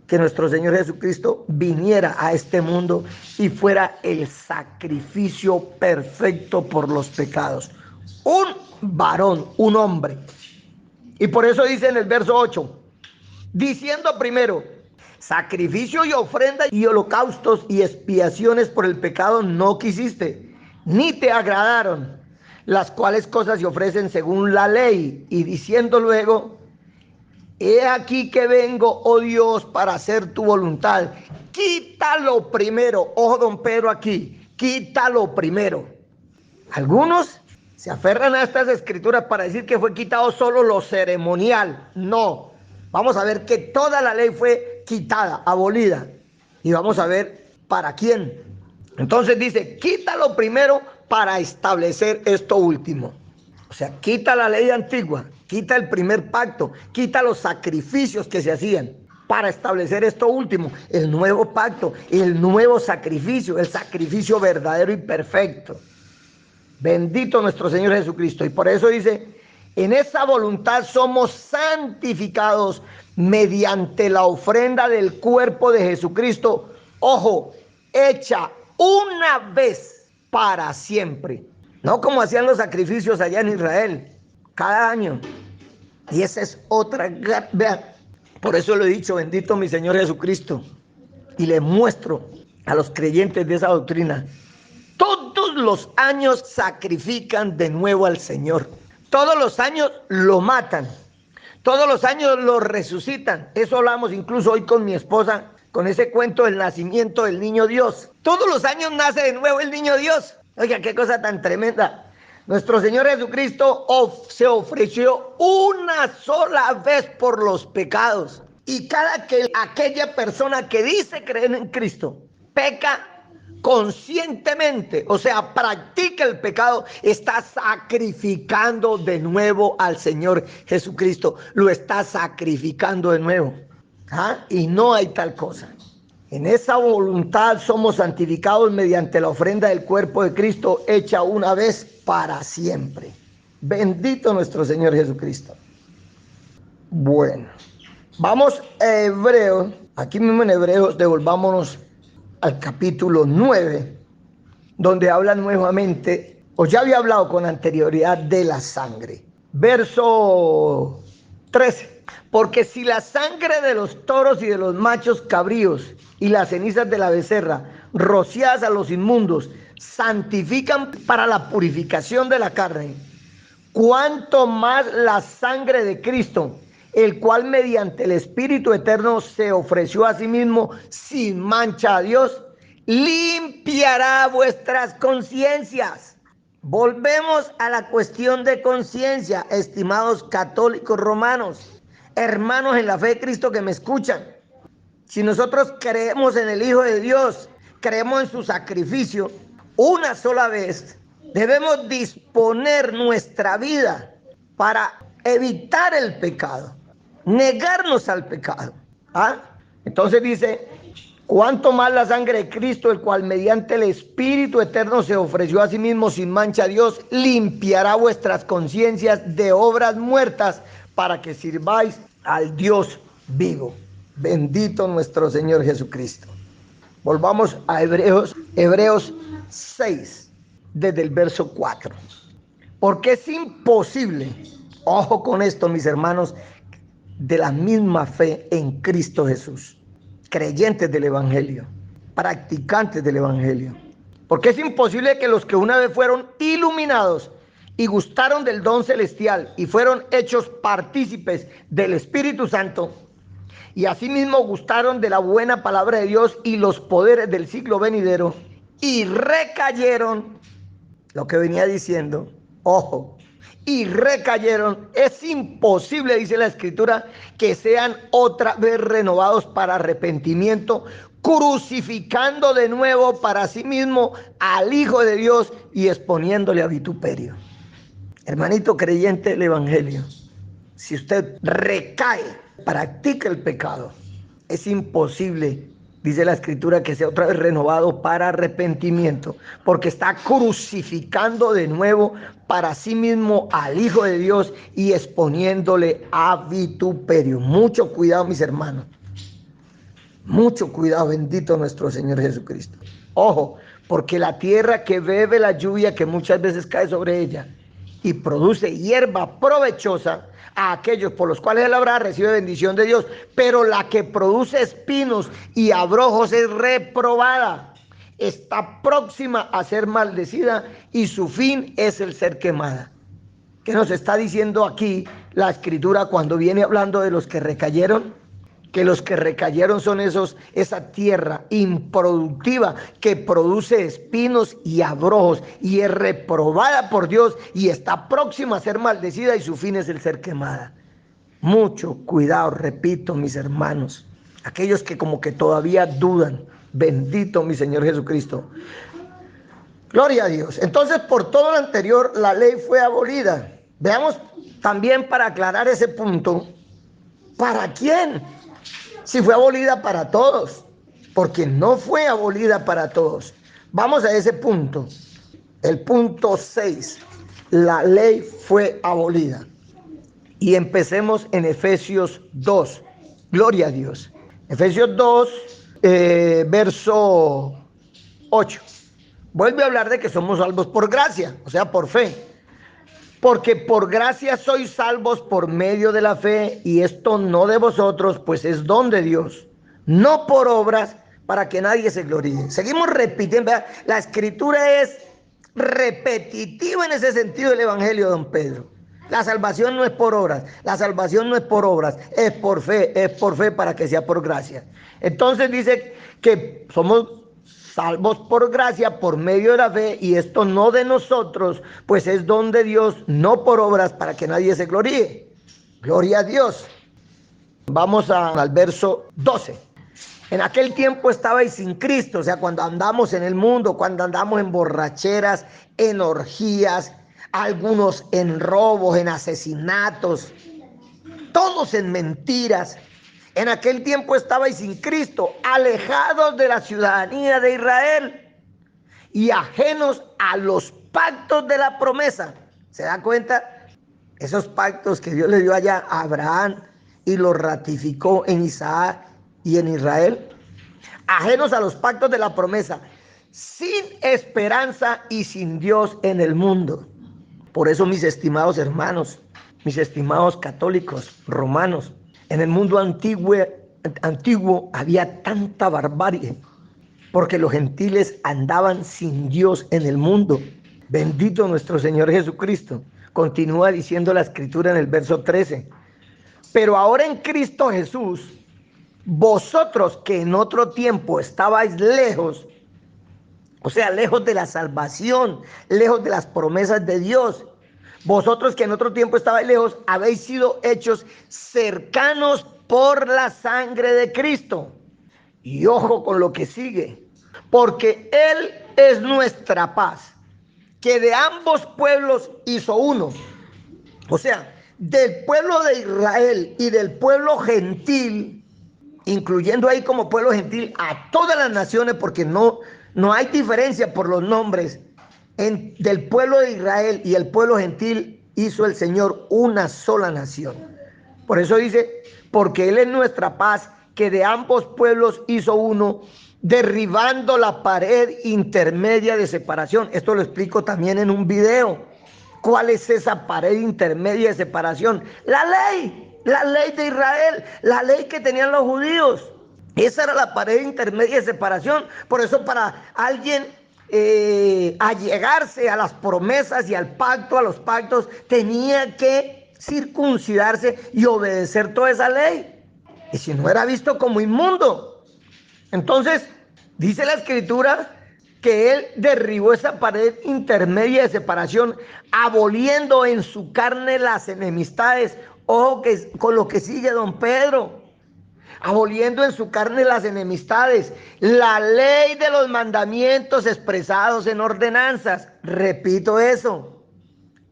Que nuestro Señor Jesucristo viniera a este mundo y fuera el sacrificio perfecto por los pecados. Un varón, un hombre. Y por eso dice en el verso 8, diciendo primero, sacrificio y ofrenda y holocaustos y expiaciones por el pecado no quisiste, ni te agradaron, las cuales cosas se ofrecen según la ley. Y diciendo luego, he aquí que vengo, oh Dios, para hacer tu voluntad. Quítalo primero. Ojo, don Pedro, aquí, quítalo primero. Algunos se aferran a estas escrituras para decir que fue quitado solo lo ceremonial. No, vamos a ver que toda la ley fue quitada, abolida. Y vamos a ver para quién. Entonces dice, quítalo primero para establecer esto último. O sea, quita la ley antigua, quita el primer pacto, quita los sacrificios que se hacían para establecer esto último, el nuevo pacto, el nuevo sacrificio, el sacrificio verdadero y perfecto. Bendito nuestro Señor Jesucristo. Y por eso dice, en esa voluntad somos santificados mediante la ofrenda del cuerpo de Jesucristo, ojo, hecha una vez para siempre. No como hacían los sacrificios allá en Israel, cada año. Y esa es otra, vean, por eso lo he dicho, bendito mi Señor Jesucristo. Y le muestro a los creyentes de esa doctrina. Todos los años sacrifican de nuevo al Señor. Todos los años lo matan. Todos los años lo resucitan. Eso hablamos incluso hoy con mi esposa, con ese cuento del nacimiento del niño Dios. Todos los años nace de nuevo el niño Dios. Oiga, qué cosa tan tremenda. Nuestro Señor Jesucristo se ofreció una sola vez por los pecados. Y aquella persona que dice creer en Cristo peca conscientemente, o sea, practica el pecado, está sacrificando de nuevo al Señor Jesucristo. Lo está sacrificando de nuevo. Y no hay tal cosa. En esa voluntad somos santificados mediante la ofrenda del cuerpo de Cristo hecha una vez para siempre. Bendito nuestro Señor Jesucristo. Bueno, vamos a Hebreos. Aquí mismo en Hebreos, devolvámonos al capítulo 9, donde habla nuevamente, o ya había hablado con anterioridad de la sangre. Verso 13. Porque si la sangre de los toros y de los machos cabríos y las cenizas de la becerra, rociadas a los inmundos, santifican para la purificación de la carne, cuánto más la sangre de Cristo, el cual mediante el Espíritu Eterno se ofreció a sí mismo sin mancha a Dios, limpiará vuestras conciencias. Volvemos a la cuestión de conciencia, estimados católicos romanos, hermanos en la fe de Cristo que me escuchan. Si nosotros creemos en el Hijo de Dios, creemos en su sacrificio, una sola vez debemos disponer nuestra vida para evitar el pecado, negarnos al pecado. Entonces dice, cuánto más la sangre de Cristo, el cual mediante el Espíritu eterno se ofreció a sí mismo sin mancha a Dios, limpiará vuestras conciencias de obras muertas para que sirváis al Dios vivo. Bendito nuestro Señor Jesucristo. Volvamos a Hebreos 6, desde el verso 4. Porque es imposible, ojo con esto mis hermanos, de la misma fe en Cristo Jesús, creyentes del Evangelio, practicantes del Evangelio. Porque es imposible que los que una vez fueron iluminados y gustaron del don celestial y fueron hechos partícipes del Espíritu Santo, y asimismo gustaron de la buena palabra de Dios y los poderes del siglo venidero, y recayeron, lo que venía diciendo, ojo, y recayeron. Es imposible, dice la Escritura, que sean otra vez renovados para arrepentimiento, crucificando de nuevo para sí mismo al Hijo de Dios y exponiéndole a vituperio. Hermanito creyente del Evangelio, si usted recae, practica el pecado, es imposible, dice la Escritura, que sea otra vez renovado para arrepentimiento, porque está crucificando de nuevo para sí mismo al Hijo de Dios y exponiéndole a vituperio. Mucho cuidado, mis hermanos. Mucho cuidado, bendito nuestro Señor Jesucristo. Ojo, porque la tierra que bebe la lluvia que muchas veces cae sobre ella y produce hierba provechosa, a aquellos por los cuales él habrá recibe bendición de Dios, pero la que produce espinos y abrojos es reprobada, está próxima a ser maldecida y su fin es el ser quemada. ¿Qué nos está diciendo aquí la Escritura cuando viene hablando de los que recayeron? Que los que recayeron son esa tierra improductiva que produce espinos y abrojos y es reprobada por Dios y está próxima a ser maldecida y su fin es el ser quemada. Mucho cuidado, repito, mis hermanos, aquellos que como que todavía dudan. Bendito mi Señor Jesucristo. Gloria a Dios. Entonces, por todo lo anterior, la ley fue abolida. Veamos también, para aclarar ese punto, ¿para quién? Si fue abolida para todos, porque no fue abolida para todos. Vamos a ese punto, el punto 6, la ley fue abolida. Y empecemos en Efesios 2, gloria a Dios. Efesios 2, verso 8. Vuelve a hablar de que somos salvos por gracia, o sea, por fe. Porque por gracia sois salvos por medio de la fe, y esto no de vosotros, pues es don de Dios, no por obras, para que nadie se gloríe. Seguimos repitiendo, ¿verdad? La Escritura es repetitiva en ese sentido del Evangelio, don Pedro. La salvación no es por obras, la salvación no es por obras, es por fe para que sea por gracia. Entonces dice que somos salvos por gracia, por medio de la fe, y esto no de nosotros, pues es don de Dios, no por obras, para que nadie se gloríe. Gloria a Dios. Vamos al verso 12. En aquel tiempo estabais sin Cristo, o sea, cuando andamos en el mundo, cuando andamos en borracheras, en orgías, algunos en robos, en asesinatos, todos en mentiras. En aquel tiempo estabais sin Cristo, alejados de la ciudadanía de Israel y ajenos a los pactos de la promesa. ¿Se da cuenta? Esos pactos que Dios le dio allá a Abraham y los ratificó en Isaac y en Israel. Ajenos a los pactos de la promesa, sin esperanza y sin Dios en el mundo. Por eso, mis estimados hermanos, mis estimados católicos romanos, en el mundo antiguo había tanta barbarie, porque los gentiles andaban sin Dios en el mundo. Bendito nuestro Señor Jesucristo. Continúa diciendo la Escritura en el verso 13. Pero ahora en Cristo Jesús, vosotros que en otro tiempo estabais lejos, O sea, lejos de la salvación, lejos de las promesas de Dios. Vosotros que en otro tiempo estabais lejos, habéis sido hechos cercanos por la sangre de Cristo. Y ojo con lo que sigue, porque Él es nuestra paz, que de ambos pueblos hizo uno. O sea, del pueblo de Israel y del pueblo gentil, incluyendo ahí como pueblo gentil a todas las naciones, porque no hay diferencia por los nombres. Del pueblo de Israel y el pueblo gentil hizo el Señor una sola nación. Por eso dice, porque Él es nuestra paz, que de ambos pueblos hizo uno, derribando la pared intermedia de separación. Esto lo explico también en un video. ¿Cuál es esa pared intermedia de separación? La ley de Israel, la ley que tenían los judíos. Esa era la pared intermedia de separación. Por eso para alguien allegarse a las promesas y al pacto, a los pactos, tenía que circuncidarse y obedecer toda esa ley. Y si no, era visto como inmundo. Entonces, dice la Escritura que Él derribó esa pared intermedia de separación, aboliendo en su carne las enemistades. Ojo que con lo que sigue don Pedro. Aboliendo en su carne las enemistades, la ley de los mandamientos expresados en ordenanzas. Repito eso.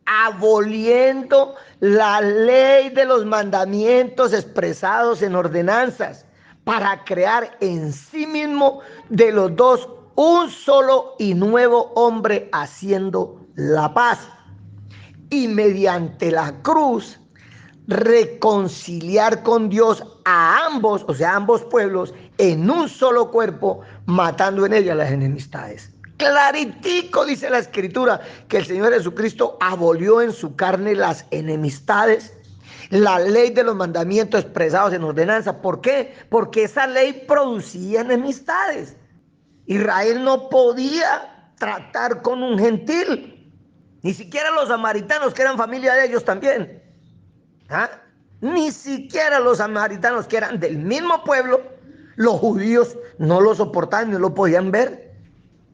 Aboliendo la ley de los mandamientos expresados en ordenanzas, para crear en sí mismo de los dos un solo y nuevo hombre, haciendo la paz, y mediante la cruz reconciliar con Dios a ambos, o sea, ambos pueblos, en un solo cuerpo, matando en ella las enemistades. Claritico dice la Escritura que el Señor Jesucristo abolió en su carne las enemistades, la ley de los mandamientos expresados en ordenanza. ¿Por qué? Porque esa ley producía enemistades. Israel no podía tratar con un gentil, ni siquiera los samaritanos, que eran familia de ellos también. ¿Ah? Ni siquiera los samaritanos, que eran del mismo pueblo, los judíos no lo soportaban, no lo podían ver.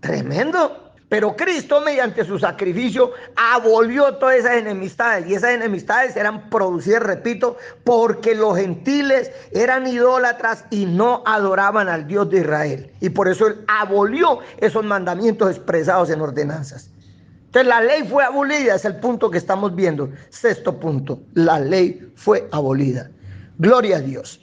Tremendo. Pero Cristo, mediante su sacrificio, abolió todas esas enemistades. Y esas enemistades eran producidas, repito, porque los gentiles eran idólatras y no adoraban al Dios de Israel. Y por eso Él abolió esos mandamientos expresados en ordenanzas. Entonces la ley fue abolida, es el punto que estamos viendo. Sexto punto, la ley fue abolida. Gloria a Dios.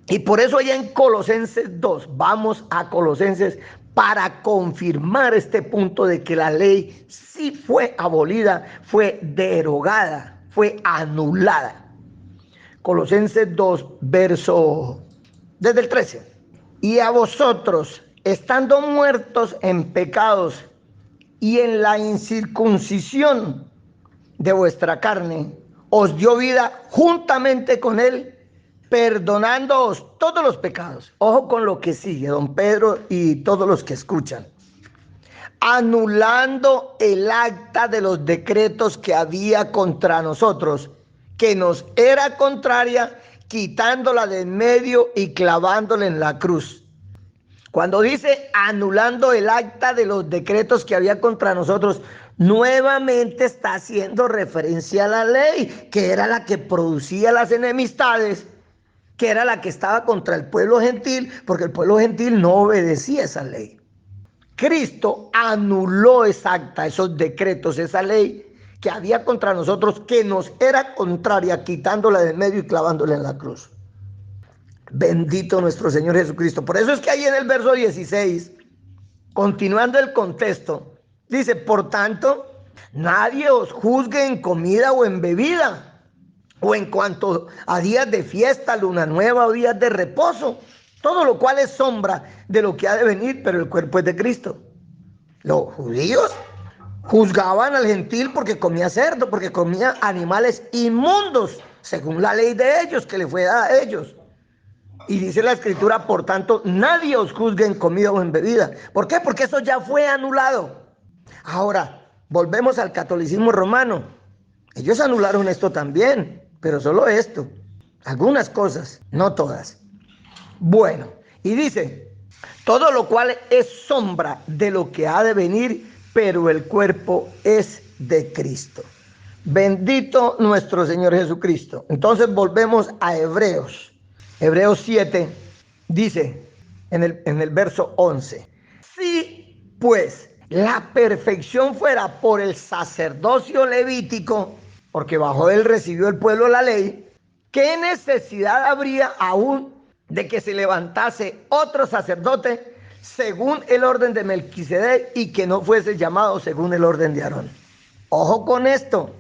Y por eso allá en Colosenses 2, vamos a Colosenses para confirmar este punto de que la ley sí fue abolida, fue derogada, fue anulada. Colosenses 2, verso desde el 13. Y a vosotros, estando muertos en pecados y en la incircuncisión de vuestra carne, os dio vida juntamente con Él, perdonándoos todos los pecados. Ojo con lo que sigue, don Pedro y todos los que escuchan. Anulando el acta de los decretos que había contra nosotros, que nos era contraria, quitándola de en medio y clavándola en la cruz. Cuando dice anulando el acta de los decretos que había contra nosotros, nuevamente está haciendo referencia a la ley, que era la que producía las enemistades, que era la que estaba contra el pueblo gentil, porque el pueblo gentil no obedecía esa ley. Cristo anuló esa acta, esos decretos, esa ley que había contra nosotros, que nos era contraria, quitándola de medio y clavándola en la cruz. Bendito nuestro Señor Jesucristo. Por eso es que ahí en el verso 16, continuando el contexto, dice, por tanto, nadie os juzgue en comida o en bebida, o en cuanto a días de fiesta, luna nueva o días de reposo, todo lo cual es sombra de lo que ha de venir, pero el cuerpo es de Cristo. Los judíos juzgaban al gentil porque comía cerdo, porque comía animales inmundos, según la ley de ellos, que le fue dada a ellos. Y dice la Escritura, por tanto, nadie os juzgue en comida o en bebida. ¿Por qué? Porque eso ya fue anulado. Ahora, volvemos al catolicismo romano. Ellos anularon esto también, pero solo esto. Algunas cosas, no todas. Bueno, y dice, Todo lo cual es sombra de lo que ha de venir, pero el cuerpo es de Cristo. Bendito nuestro Señor Jesucristo. Entonces volvemos a Hebreos. Hebreos 7 dice en el verso 11: si pues la perfección fuera por el sacerdocio levítico, porque bajo él recibió el pueblo la ley, ¿qué necesidad habría aún de que se levantase otro sacerdote según el orden de Melquisedec y que no fuese llamado según el orden de Aarón? Ojo con esto.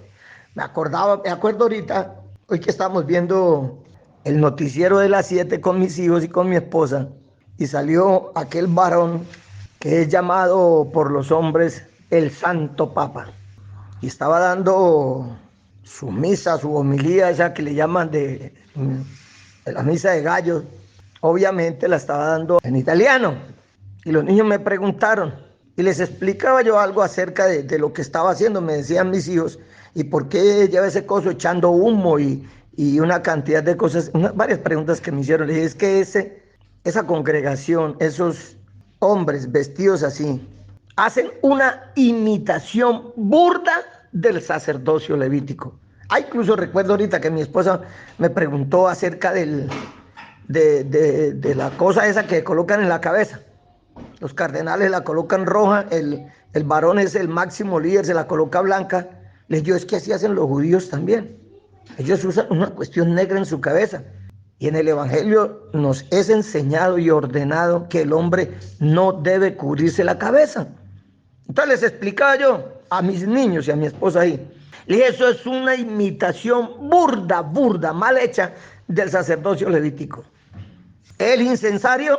Me acuerdo ahorita, hoy que estamos viendo el noticiero de las 7 con mis hijos y con mi esposa, y salió aquel varón que es llamado por los hombres el Santo Papa, y estaba dando su misa, su homilía, esa que le llaman de la misa de gallos. Obviamente la estaba dando en italiano, y los niños me preguntaron, y les explicaba yo algo acerca de lo que estaba haciendo. Me decían mis hijos, ¿y por qué lleva ese coso echando humo? Y una cantidad de cosas, varias preguntas que me hicieron. Le dije, es que esa congregación, esos hombres vestidos así, hacen una imitación burda del sacerdocio levítico. Incluso recuerdo ahorita que mi esposa me preguntó acerca de la cosa esa que colocan en la cabeza. Los cardenales la colocan roja, el varón es el máximo líder, se la coloca blanca. Les digo, es que así hacen los judíos también. Ellos usan una cuestión negra en su cabeza. Y en el Evangelio nos es enseñado y ordenado que el hombre no debe cubrirse la cabeza. Entonces les explicaba yo a mis niños y a mi esposa ahí. Le dije, eso es una imitación burda, mal hecha del sacerdocio levítico. El incensario,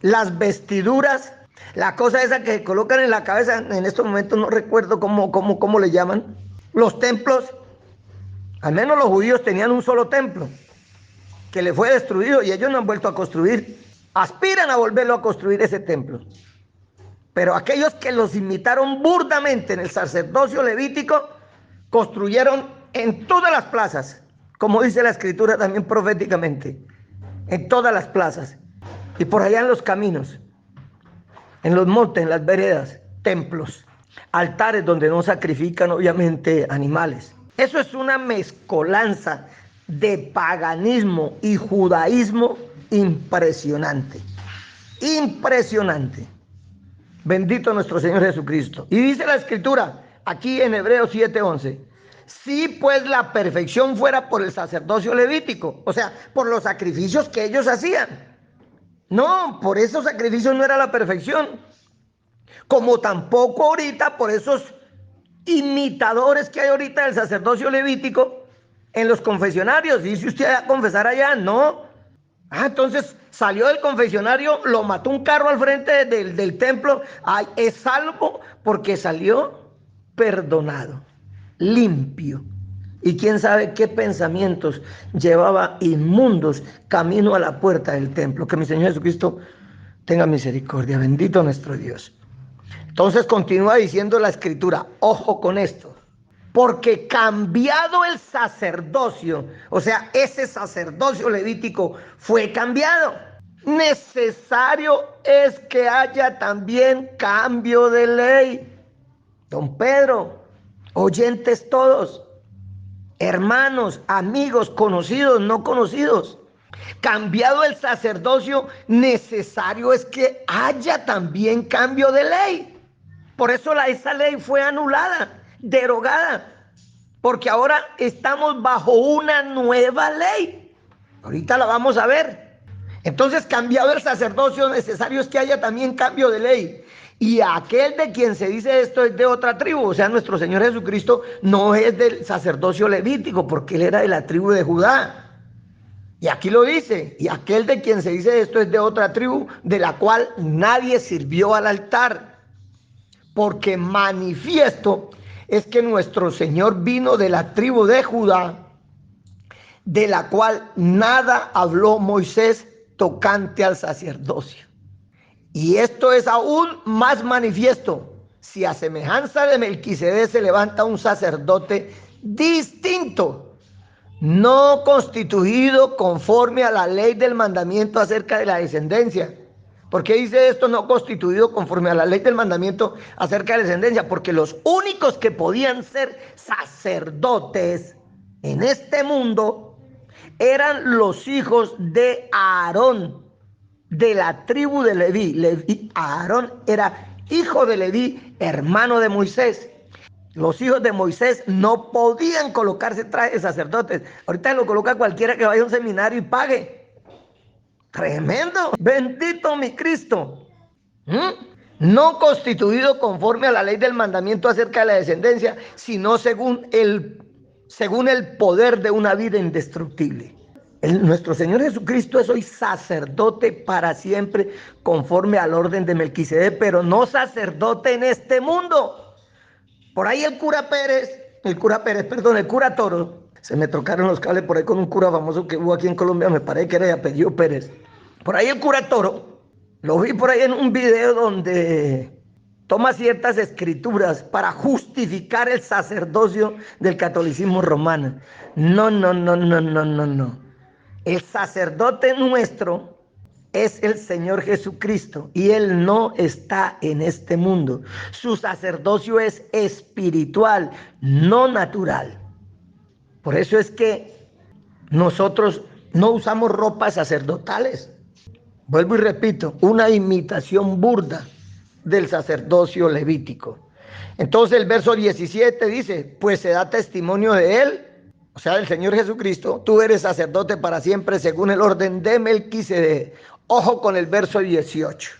las vestiduras, la cosa esa que colocan en la cabeza, en estos momentos no recuerdo cómo le llaman. Los templos, al menos los judíos tenían un solo templo que le fue destruido y ellos no han vuelto a construir. Aspiran a volverlo a construir ese templo. Pero aquellos que los imitaron burdamente en el sacerdocio levítico, construyeron en todas las plazas, como dice la escritura también proféticamente, en todas las plazas y por allá en los caminos, en los montes, en las veredas, templos, altares donde no sacrifican obviamente animales. Eso es una mezcolanza de paganismo y judaísmo impresionante, impresionante. Bendito nuestro Señor Jesucristo. Y dice la escritura aquí en Hebreos 7:11: si pues la perfección fuera por el sacerdocio levítico, o sea, por los sacrificios que ellos hacían. No, por esos sacrificios no era la perfección. Como tampoco ahorita por esos imitadores que hay ahorita del sacerdocio levítico en los confesionarios. Dice usted a confesar allá, no. Entonces salió del confesionario, lo mató un carro al frente del templo. Es salvo porque salió perdonado, limpio. Y quién sabe qué pensamientos llevaba inmundos camino a la puerta del templo. Que mi Señor Jesucristo tenga misericordia. Bendito nuestro Dios. Entonces continúa diciendo la escritura, ojo con esto, porque cambiado el sacerdocio, o sea, ese sacerdocio levítico fue cambiado, necesario es que haya también cambio de ley. Don Pedro, oyentes todos, hermanos, amigos, conocidos, no conocidos, cambiado el sacerdocio, necesario es que haya también cambio de ley. Por eso esa ley fue anulada, derogada, porque ahora estamos bajo una nueva ley. Ahorita la vamos a ver. Entonces, cambiado el sacerdocio, necesario es que haya también cambio de ley. Y aquel de quien se dice esto es de otra tribu, o sea, nuestro Señor Jesucristo no es del sacerdocio levítico, porque él era de la tribu de Judá. Y aquí lo dice, y aquel de quien se dice esto es de otra tribu, de la cual nadie sirvió al altar. Porque manifiesto es que nuestro Señor vino de la tribu de Judá, de la cual nada habló Moisés tocante al sacerdocio. Y esto es aún más manifiesto, si a semejanza de Melquisedec se levanta un sacerdote distinto, no constituido conforme a la ley del mandamiento acerca de la descendencia, ¿Por qué dice esto no constituido conforme a la ley del mandamiento acerca de la descendencia? Porque los únicos que podían ser sacerdotes en este mundo eran los hijos de Aarón, de la tribu de Leví. Aarón era hijo de Leví, hermano de Moisés. Los hijos de Moisés no podían colocarse traje de sacerdotes. Ahorita lo coloca cualquiera que vaya a un seminario y pague. Tremendo. Bendito mi Cristo. No constituido conforme a la ley del mandamiento acerca de la descendencia, sino según el poder de una vida indestructible. Nuestro Señor Jesucristo es hoy sacerdote para siempre conforme al orden de Melquisedec, pero no sacerdote en este mundo. Por ahí el cura Toro, se me trocaron los cables por ahí con un cura famoso que hubo aquí en Colombia, me parece que era de apellido Pérez. Por ahí el cura Toro, lo vi por ahí en un video donde toma ciertas escrituras para justificar el sacerdocio del catolicismo romano. No. El sacerdote nuestro es el Señor Jesucristo y Él no está en este mundo. Su sacerdocio es espiritual, no natural. Por eso es que nosotros no usamos ropas sacerdotales. Vuelvo y repito, una imitación burda del sacerdocio levítico. Entonces el verso 17 dice, pues se da testimonio de Él, o sea, del Señor Jesucristo, tú eres sacerdote para siempre según el orden de Melquisedec. Ojo con el verso 18.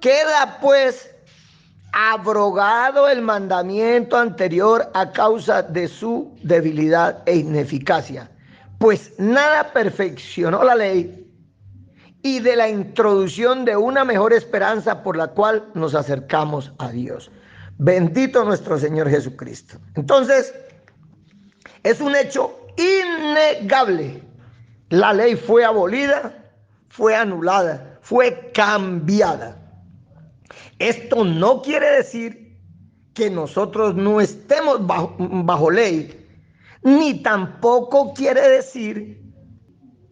Queda pues abrogado el mandamiento anterior a causa de su debilidad e ineficacia, pues nada perfeccionó la ley y de la introducción de una mejor esperanza por la cual nos acercamos a Dios. Bendito nuestro Señor Jesucristo. Entonces, es un hecho innegable. La ley fue abolida, fue anulada, fue cambiada. Esto no quiere decir que nosotros no estemos bajo ley, ni tampoco quiere decir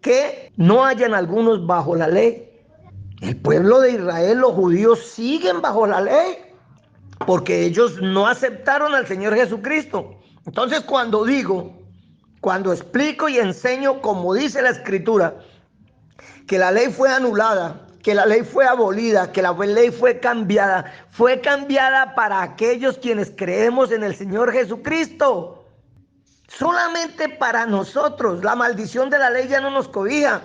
que no hayan algunos bajo la ley. El pueblo de Israel, los judíos, siguen bajo la ley porque ellos no aceptaron al Señor Jesucristo. Entonces, cuando explico y enseño como dice la Escritura, que la ley fue anulada, que la ley fue abolida, que la ley fue cambiada para aquellos quienes creemos en el Señor Jesucristo. Solamente para nosotros. La maldición de la ley ya no nos cobija.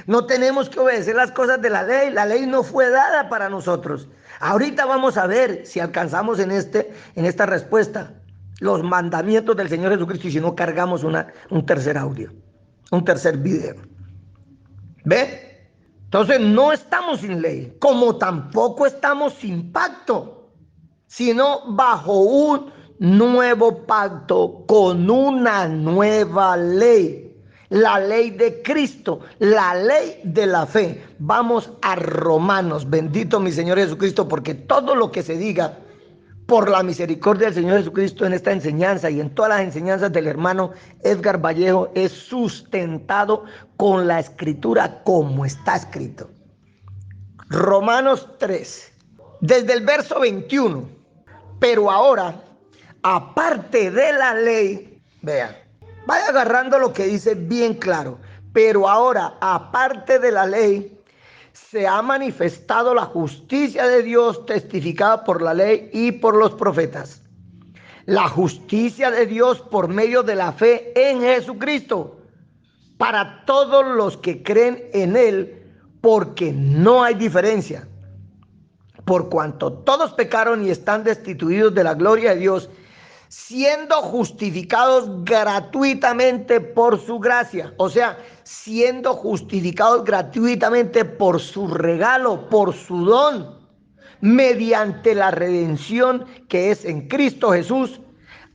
No tenemos que obedecer las cosas de la ley. La ley no fue dada para nosotros. Ahorita vamos a ver si alcanzamos en esta respuesta los mandamientos del Señor Jesucristo y si no cargamos un tercer audio, un tercer video. ¿Ve? Entonces no estamos sin ley, como tampoco estamos sin pacto, sino bajo un nuevo pacto con una nueva ley. La ley de Cristo, la ley de la fe. Vamos a Romanos, bendito mi Señor Jesucristo, porque todo lo que se diga por la misericordia del Señor Jesucristo en esta enseñanza y en todas las enseñanzas del hermano Edgar Vallejo es sustentado con la Escritura como está escrito. Romanos 3, desde el verso 21. Pero ahora, aparte de la ley, vean, vaya agarrando lo que dice bien claro. Pero ahora, aparte de la ley, se ha manifestado la justicia de Dios testificada por la ley y por los profetas. La justicia de Dios por medio de la fe en Jesucristo para todos los que creen en Él, porque no hay diferencia. Por cuanto todos pecaron y están destituidos de la gloria de Dios, siendo justificados gratuitamente por su gracia, o sea, siendo justificados gratuitamente por su regalo, por su don, mediante la redención que es en Cristo Jesús,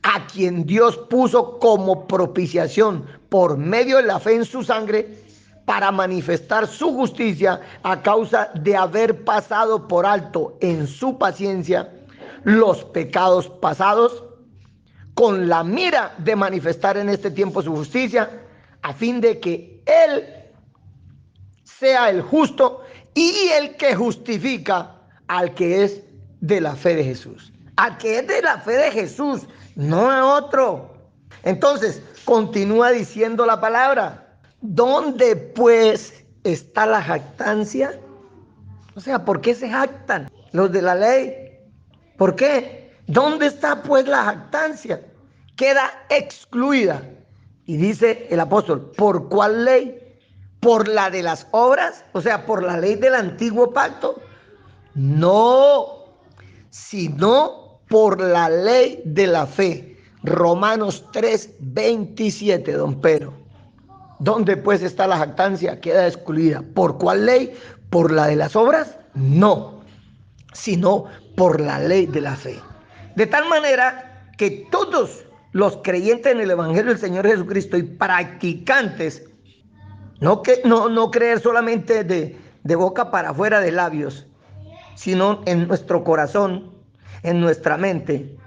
a quien Dios puso como propiciación por medio de la fe en su sangre, para manifestar su justicia a causa de haber pasado por alto en su paciencia los pecados pasados, con la mira de manifestar en este tiempo su justicia, a fin de que Él sea el justo y el que justifica al que es de la fe de Jesús. Al que es de la fe de Jesús, no a otro. Entonces, continúa diciendo la palabra. ¿Dónde pues está la jactancia? O sea, ¿por qué se jactan los de la ley? ¿Por qué? ¿Dónde está pues la jactancia? Queda excluida. Y dice el apóstol, ¿por cuál ley? ¿Por la de las obras? O sea, ¿por la ley del antiguo pacto? No, sino por la ley de la fe. Romanos 3:27, don Pedro. ¿Dónde pues está la jactancia? Queda excluida. ¿Por cuál ley? ¿Por la de las obras? No, sino por la ley de la fe. De tal manera que todos los creyentes en el Evangelio del Señor Jesucristo y practicantes, no creer solamente de boca para afuera de labios, sino en nuestro corazón, en nuestra mente,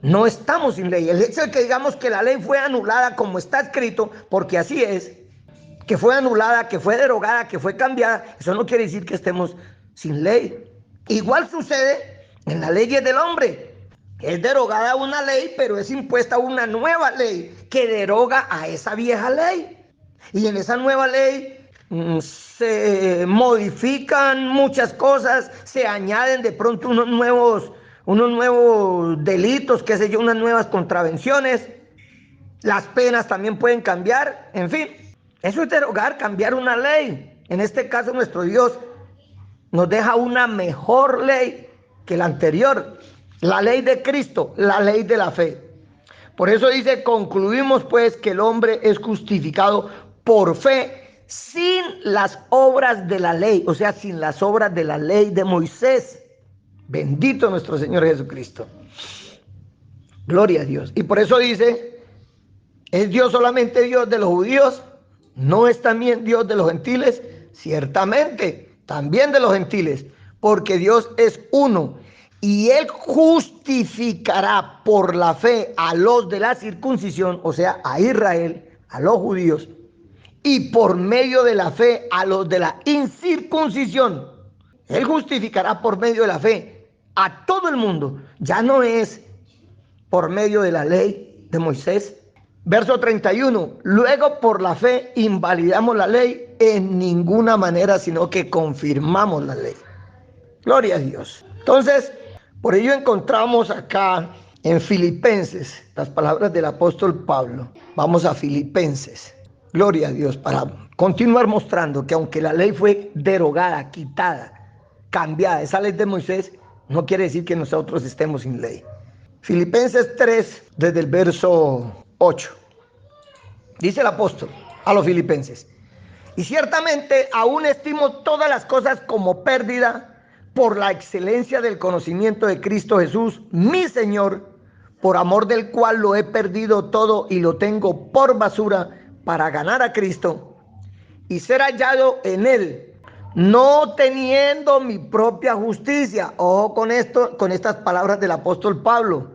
no estamos sin ley. El hecho de que digamos que la ley fue anulada como está escrito, porque así es, que fue anulada, que fue derogada, que fue cambiada, eso no quiere decir que estemos sin ley. Igual sucede en las leyes del hombre. Es derogada una ley, pero es impuesta una nueva ley que deroga a esa vieja ley. Y en esa nueva ley se modifican muchas cosas, se añaden de pronto unos nuevos delitos, qué sé yo, unas nuevas contravenciones. Las penas también pueden cambiar, en fin. Eso es derogar, cambiar una ley. En este caso nuestro Dios nos deja una mejor ley que la anterior. La ley de Cristo, la ley de la fe. Por eso dice, concluimos pues que el hombre es justificado por fe sin las obras de la ley, o sea, sin las obras de la ley de Moisés. Bendito nuestro Señor Jesucristo. Gloria a Dios. Y por eso dice, ¿es Dios solamente Dios de los judíos? ¿No es también Dios de los gentiles? Ciertamente, también de los gentiles, porque Dios es uno. Y Él justificará por la fe a los de la circuncisión, o sea, a Israel, a los judíos, y por medio de la fe a los de la incircuncisión. Él justificará por medio de la fe a todo el mundo. Ya no es por medio de la ley de Moisés. Verso 31. Luego por la fe invalidamos la ley en ninguna manera, sino que confirmamos la ley. Gloria a Dios. Entonces, por ello encontramos acá en Filipenses las palabras del apóstol Pablo. Vamos a Filipenses. Gloria a Dios, para continuar mostrando que aunque la ley fue derogada, quitada, cambiada, esa ley de Moisés, no quiere decir que nosotros estemos sin ley. Filipenses 3, desde el verso 8. Dice el apóstol a los filipenses: y ciertamente aún estimo todas las cosas como pérdida por la excelencia del conocimiento de Cristo Jesús, mi Señor, por amor del cual lo he perdido todo y lo tengo por basura para ganar a Cristo y ser hallado en Él, no teniendo mi propia justicia. Ojo con esto, con estas palabras del apóstol Pablo.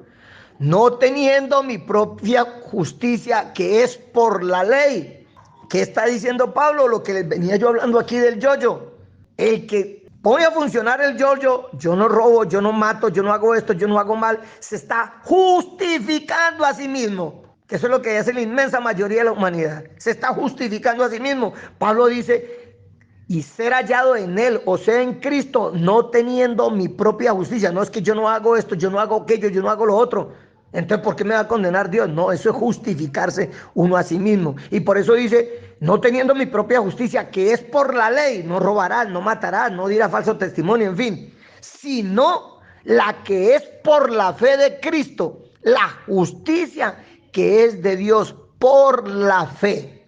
No teniendo mi propia justicia, que es por la ley. ¿Qué está diciendo Pablo? Lo que les venía yo hablando aquí del yo-yo. El que pone a funcionar el yo-yo, yo no robo, yo no mato, yo no hago esto, yo no hago mal, se está justificando a sí mismo. Eso es lo que hace la inmensa mayoría de la humanidad. Se está justificando a sí mismo. Pablo dice, y ser hallado en Él, o sea, en Cristo, no teniendo mi propia justicia. No es que yo no hago esto, yo no hago aquello, yo no hago lo otro. Entonces, ¿por qué me va a condenar Dios? No, eso es justificarse uno a sí mismo. Y por eso dice, no teniendo mi propia justicia, que es por la ley, no robarás, no matarás, no dirás falso testimonio, en fin, sino la que es por la fe de Cristo, la justicia que es de Dios por la fe,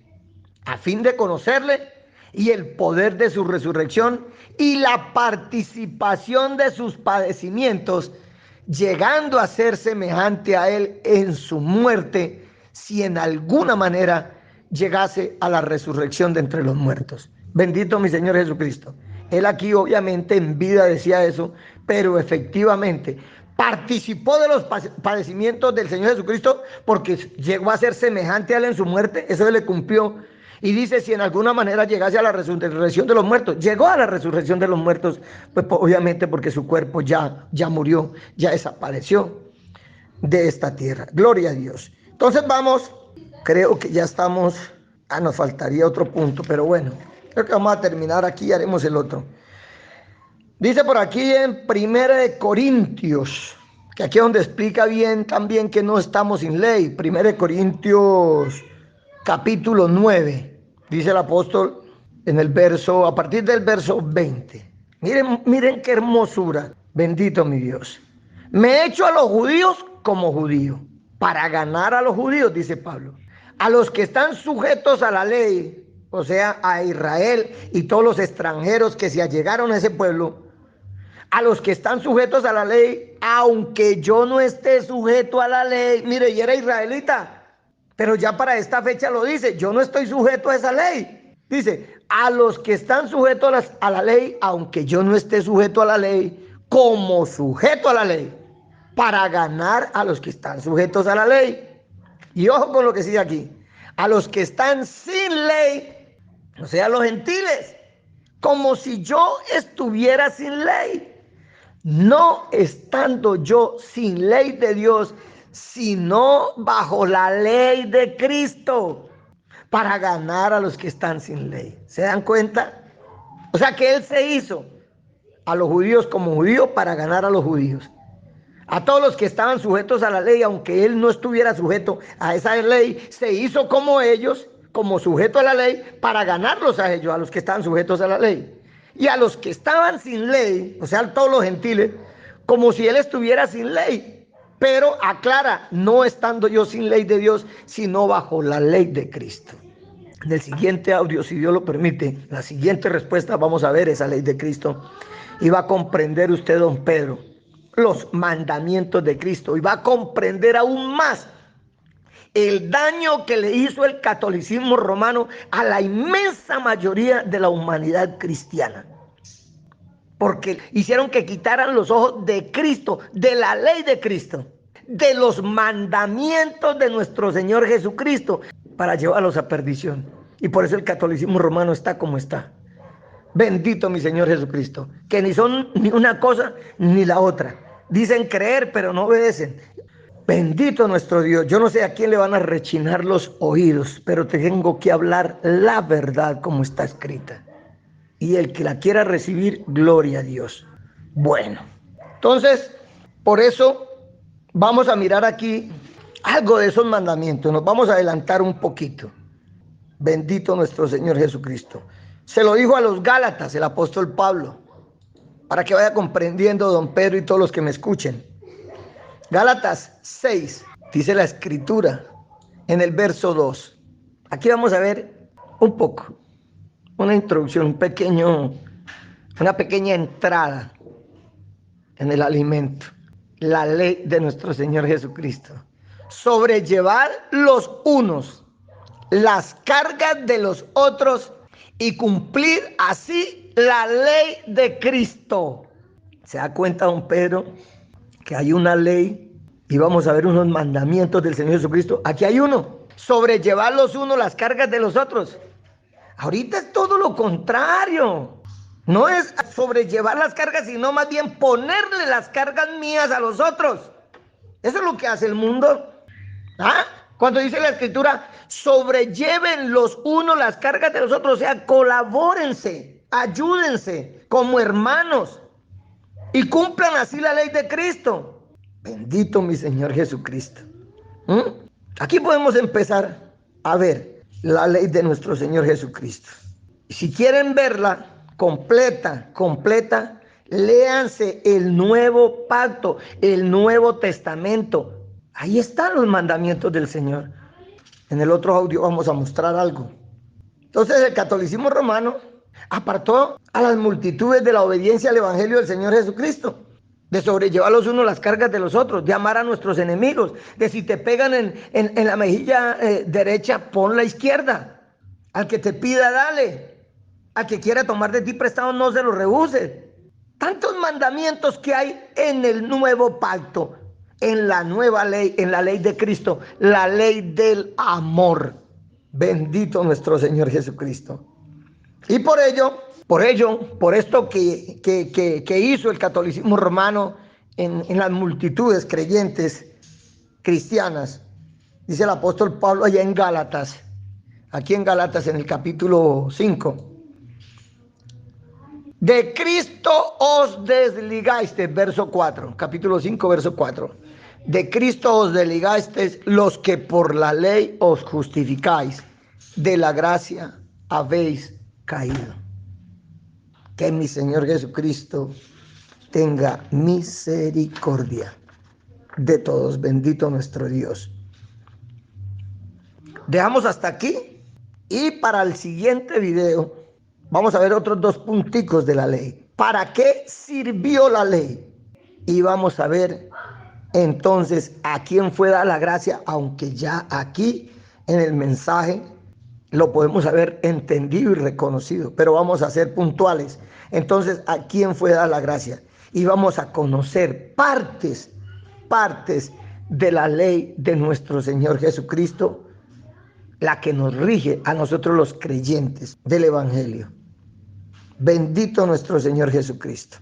a fin de conocerle y el poder de su resurrección y la participación de sus padecimientos, llegando a ser semejante a Él en su muerte, si en alguna manera llegase a la resurrección de entre los muertos. Bendito mi Señor Jesucristo. Él aquí obviamente en vida decía eso, pero efectivamente participó de los padecimientos del Señor Jesucristo porque llegó a ser semejante a Él en su muerte. Eso le cumplió. Y dice, si en alguna manera llegase a la resurrección de los muertos, llegó a la resurrección de los muertos, pues obviamente porque su cuerpo ya murió, ya desapareció de esta tierra. Gloria a Dios. Entonces vamos, creo que ya estamos, nos faltaría otro punto, pero bueno, creo que vamos a terminar aquí y haremos el otro. Dice por aquí en 1 Corintios, que aquí es donde explica bien también que no estamos sin ley. 1 Corintios capítulo 9, dice el apóstol en el verso, a partir del verso 20. Miren qué hermosura. Bendito mi Dios. Me he hecho a los judíos como judío, para ganar a los judíos, dice Pablo. A los que están sujetos a la ley, o sea, a Israel y todos los extranjeros que se allegaron a ese pueblo, a los que están sujetos a la ley, aunque yo no esté sujeto a la ley. Mire, y era israelita, pero ya para esta fecha lo dice, yo no estoy sujeto a esa ley. Dice, a los que están sujetos a la ley, aunque yo no esté sujeto a la ley, como sujeto a la ley, para ganar a los que están sujetos a la ley. Y ojo con lo que sigue aquí, a los que están sin ley, o sea, los gentiles, como si yo estuviera sin ley, no estando yo sin ley de Dios, sino bajo la ley de Cristo, para ganar a los que están sin ley. ¿Se dan cuenta? O sea que Él se hizo a los judíos como judío para ganar a los judíos. A todos los que estaban sujetos a la ley, aunque Él no estuviera sujeto a esa ley, se hizo como ellos, como sujeto a la ley, para ganarlos a ellos, a los que estaban sujetos a la ley. Y a los que estaban sin ley, o sea, todos los gentiles, como si Él estuviera sin ley. Pero aclara, no estando yo sin ley de Dios, sino bajo la ley de Cristo. En el siguiente audio, si Dios lo permite, la siguiente respuesta, vamos a ver esa ley de Cristo. Y va a comprender usted, don Pedro, los mandamientos de Cristo. Y va a comprender aún más el daño que le hizo el catolicismo romano a la inmensa mayoría de la humanidad cristiana. Porque hicieron que quitaran los ojos de Cristo, de la ley de Cristo, de los mandamientos de nuestro Señor Jesucristo, para llevarlos a perdición. Y por eso el catolicismo romano está como está. Bendito mi Señor Jesucristo, que ni son ni una cosa ni la otra. Dicen creer, pero no obedecen. Bendito nuestro Dios. Yo no sé a quién le van a rechinar los oídos, pero tengo que hablar la verdad como está escrita. Y el que la quiera recibir, gloria a Dios. Bueno, entonces, por eso vamos a mirar aquí algo de esos mandamientos. Nos vamos a adelantar un poquito. Bendito nuestro Señor Jesucristo. Se lo dijo a los Gálatas el apóstol Pablo, para que vaya comprendiendo don Pedro y todos los que me escuchen. Gálatas 6, dice la escritura en el verso 2. Aquí vamos a ver un poco, una introducción, una pequeña entrada en el alimento. La ley de nuestro Señor Jesucristo. Sobrellevar los unos las cargas de los otros y cumplir así la ley de Cristo. ¿Se da cuenta, don Pedro, que hay una ley y vamos a ver unos mandamientos del Señor Jesucristo? Aquí hay uno, sobrellevar los unos las cargas de los otros. Ahorita es todo lo contrario. No es sobrellevar las cargas, sino más bien ponerle las cargas mías a los otros. Eso es lo que hace el mundo. ¿Ah? Cuando dice la escritura, sobrelleven los unos las cargas de los otros, o sea, colabórense, ayúdense como hermanos y cumplan así la ley de Cristo. Bendito mi Señor Jesucristo. Aquí podemos empezar a ver la ley de nuestro Señor Jesucristo. Y si quieren verla completa, léanse el Nuevo Pacto, el Nuevo Testamento. Ahí están los mandamientos del Señor. En el otro audio vamos a mostrar algo. Entonces el catolicismo romano apartó a las multitudes de la obediencia al Evangelio del Señor Jesucristo, de sobrellevar los unos las cargas de los otros, de amar a nuestros enemigos, de si te pegan en la mejilla derecha, pon la izquierda. Al que te pida, dale. Al que quiera tomar de ti prestado, no se lo rehuses. Tantos mandamientos que hay en el Nuevo Pacto, en la nueva ley, en la ley de Cristo, la ley del amor. Bendito nuestro Señor Jesucristo. Y por esto que hizo el catolicismo romano en las multitudes creyentes cristianas, dice el apóstol Pablo allá en Gálatas, aquí en Gálatas en el capítulo 5, de Cristo os desligasteis, verso 4, capítulo 5, verso 4. De Cristo os desligasteis los que por la ley os justificáis, de la gracia habéis caído. Que mi Señor Jesucristo tenga misericordia de todos. Bendito nuestro Dios. Dejamos hasta aquí y para el siguiente video vamos a ver otros 2 punticos de la ley. ¿Para qué sirvió la ley? Y vamos a ver entonces a quién fue dada la gracia, aunque ya aquí en el mensaje lo podemos haber entendido y reconocido, pero vamos a ser puntuales. Entonces, ¿a quién fue dada la gracia? Y vamos a conocer partes de la ley de nuestro Señor Jesucristo, la que nos rige a nosotros los creyentes del Evangelio. Bendito nuestro Señor Jesucristo.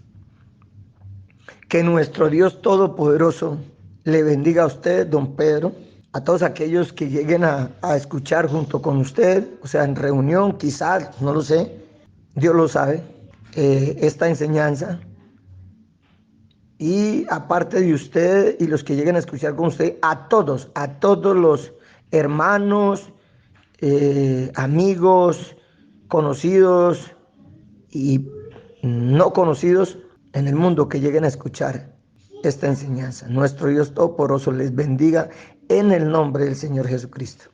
Que nuestro Dios Todopoderoso le bendiga a usted, don Pedro, a todos aquellos que lleguen a escuchar junto con usted, o sea, en reunión, quizás, no lo sé, Dios lo sabe, esta enseñanza. Y aparte de usted y los que lleguen a escuchar con usted, a todos los hermanos, amigos, conocidos y no conocidos en el mundo que lleguen a escuchar esta enseñanza. Nuestro Dios Todopoderoso les bendiga en el nombre del Señor Jesucristo.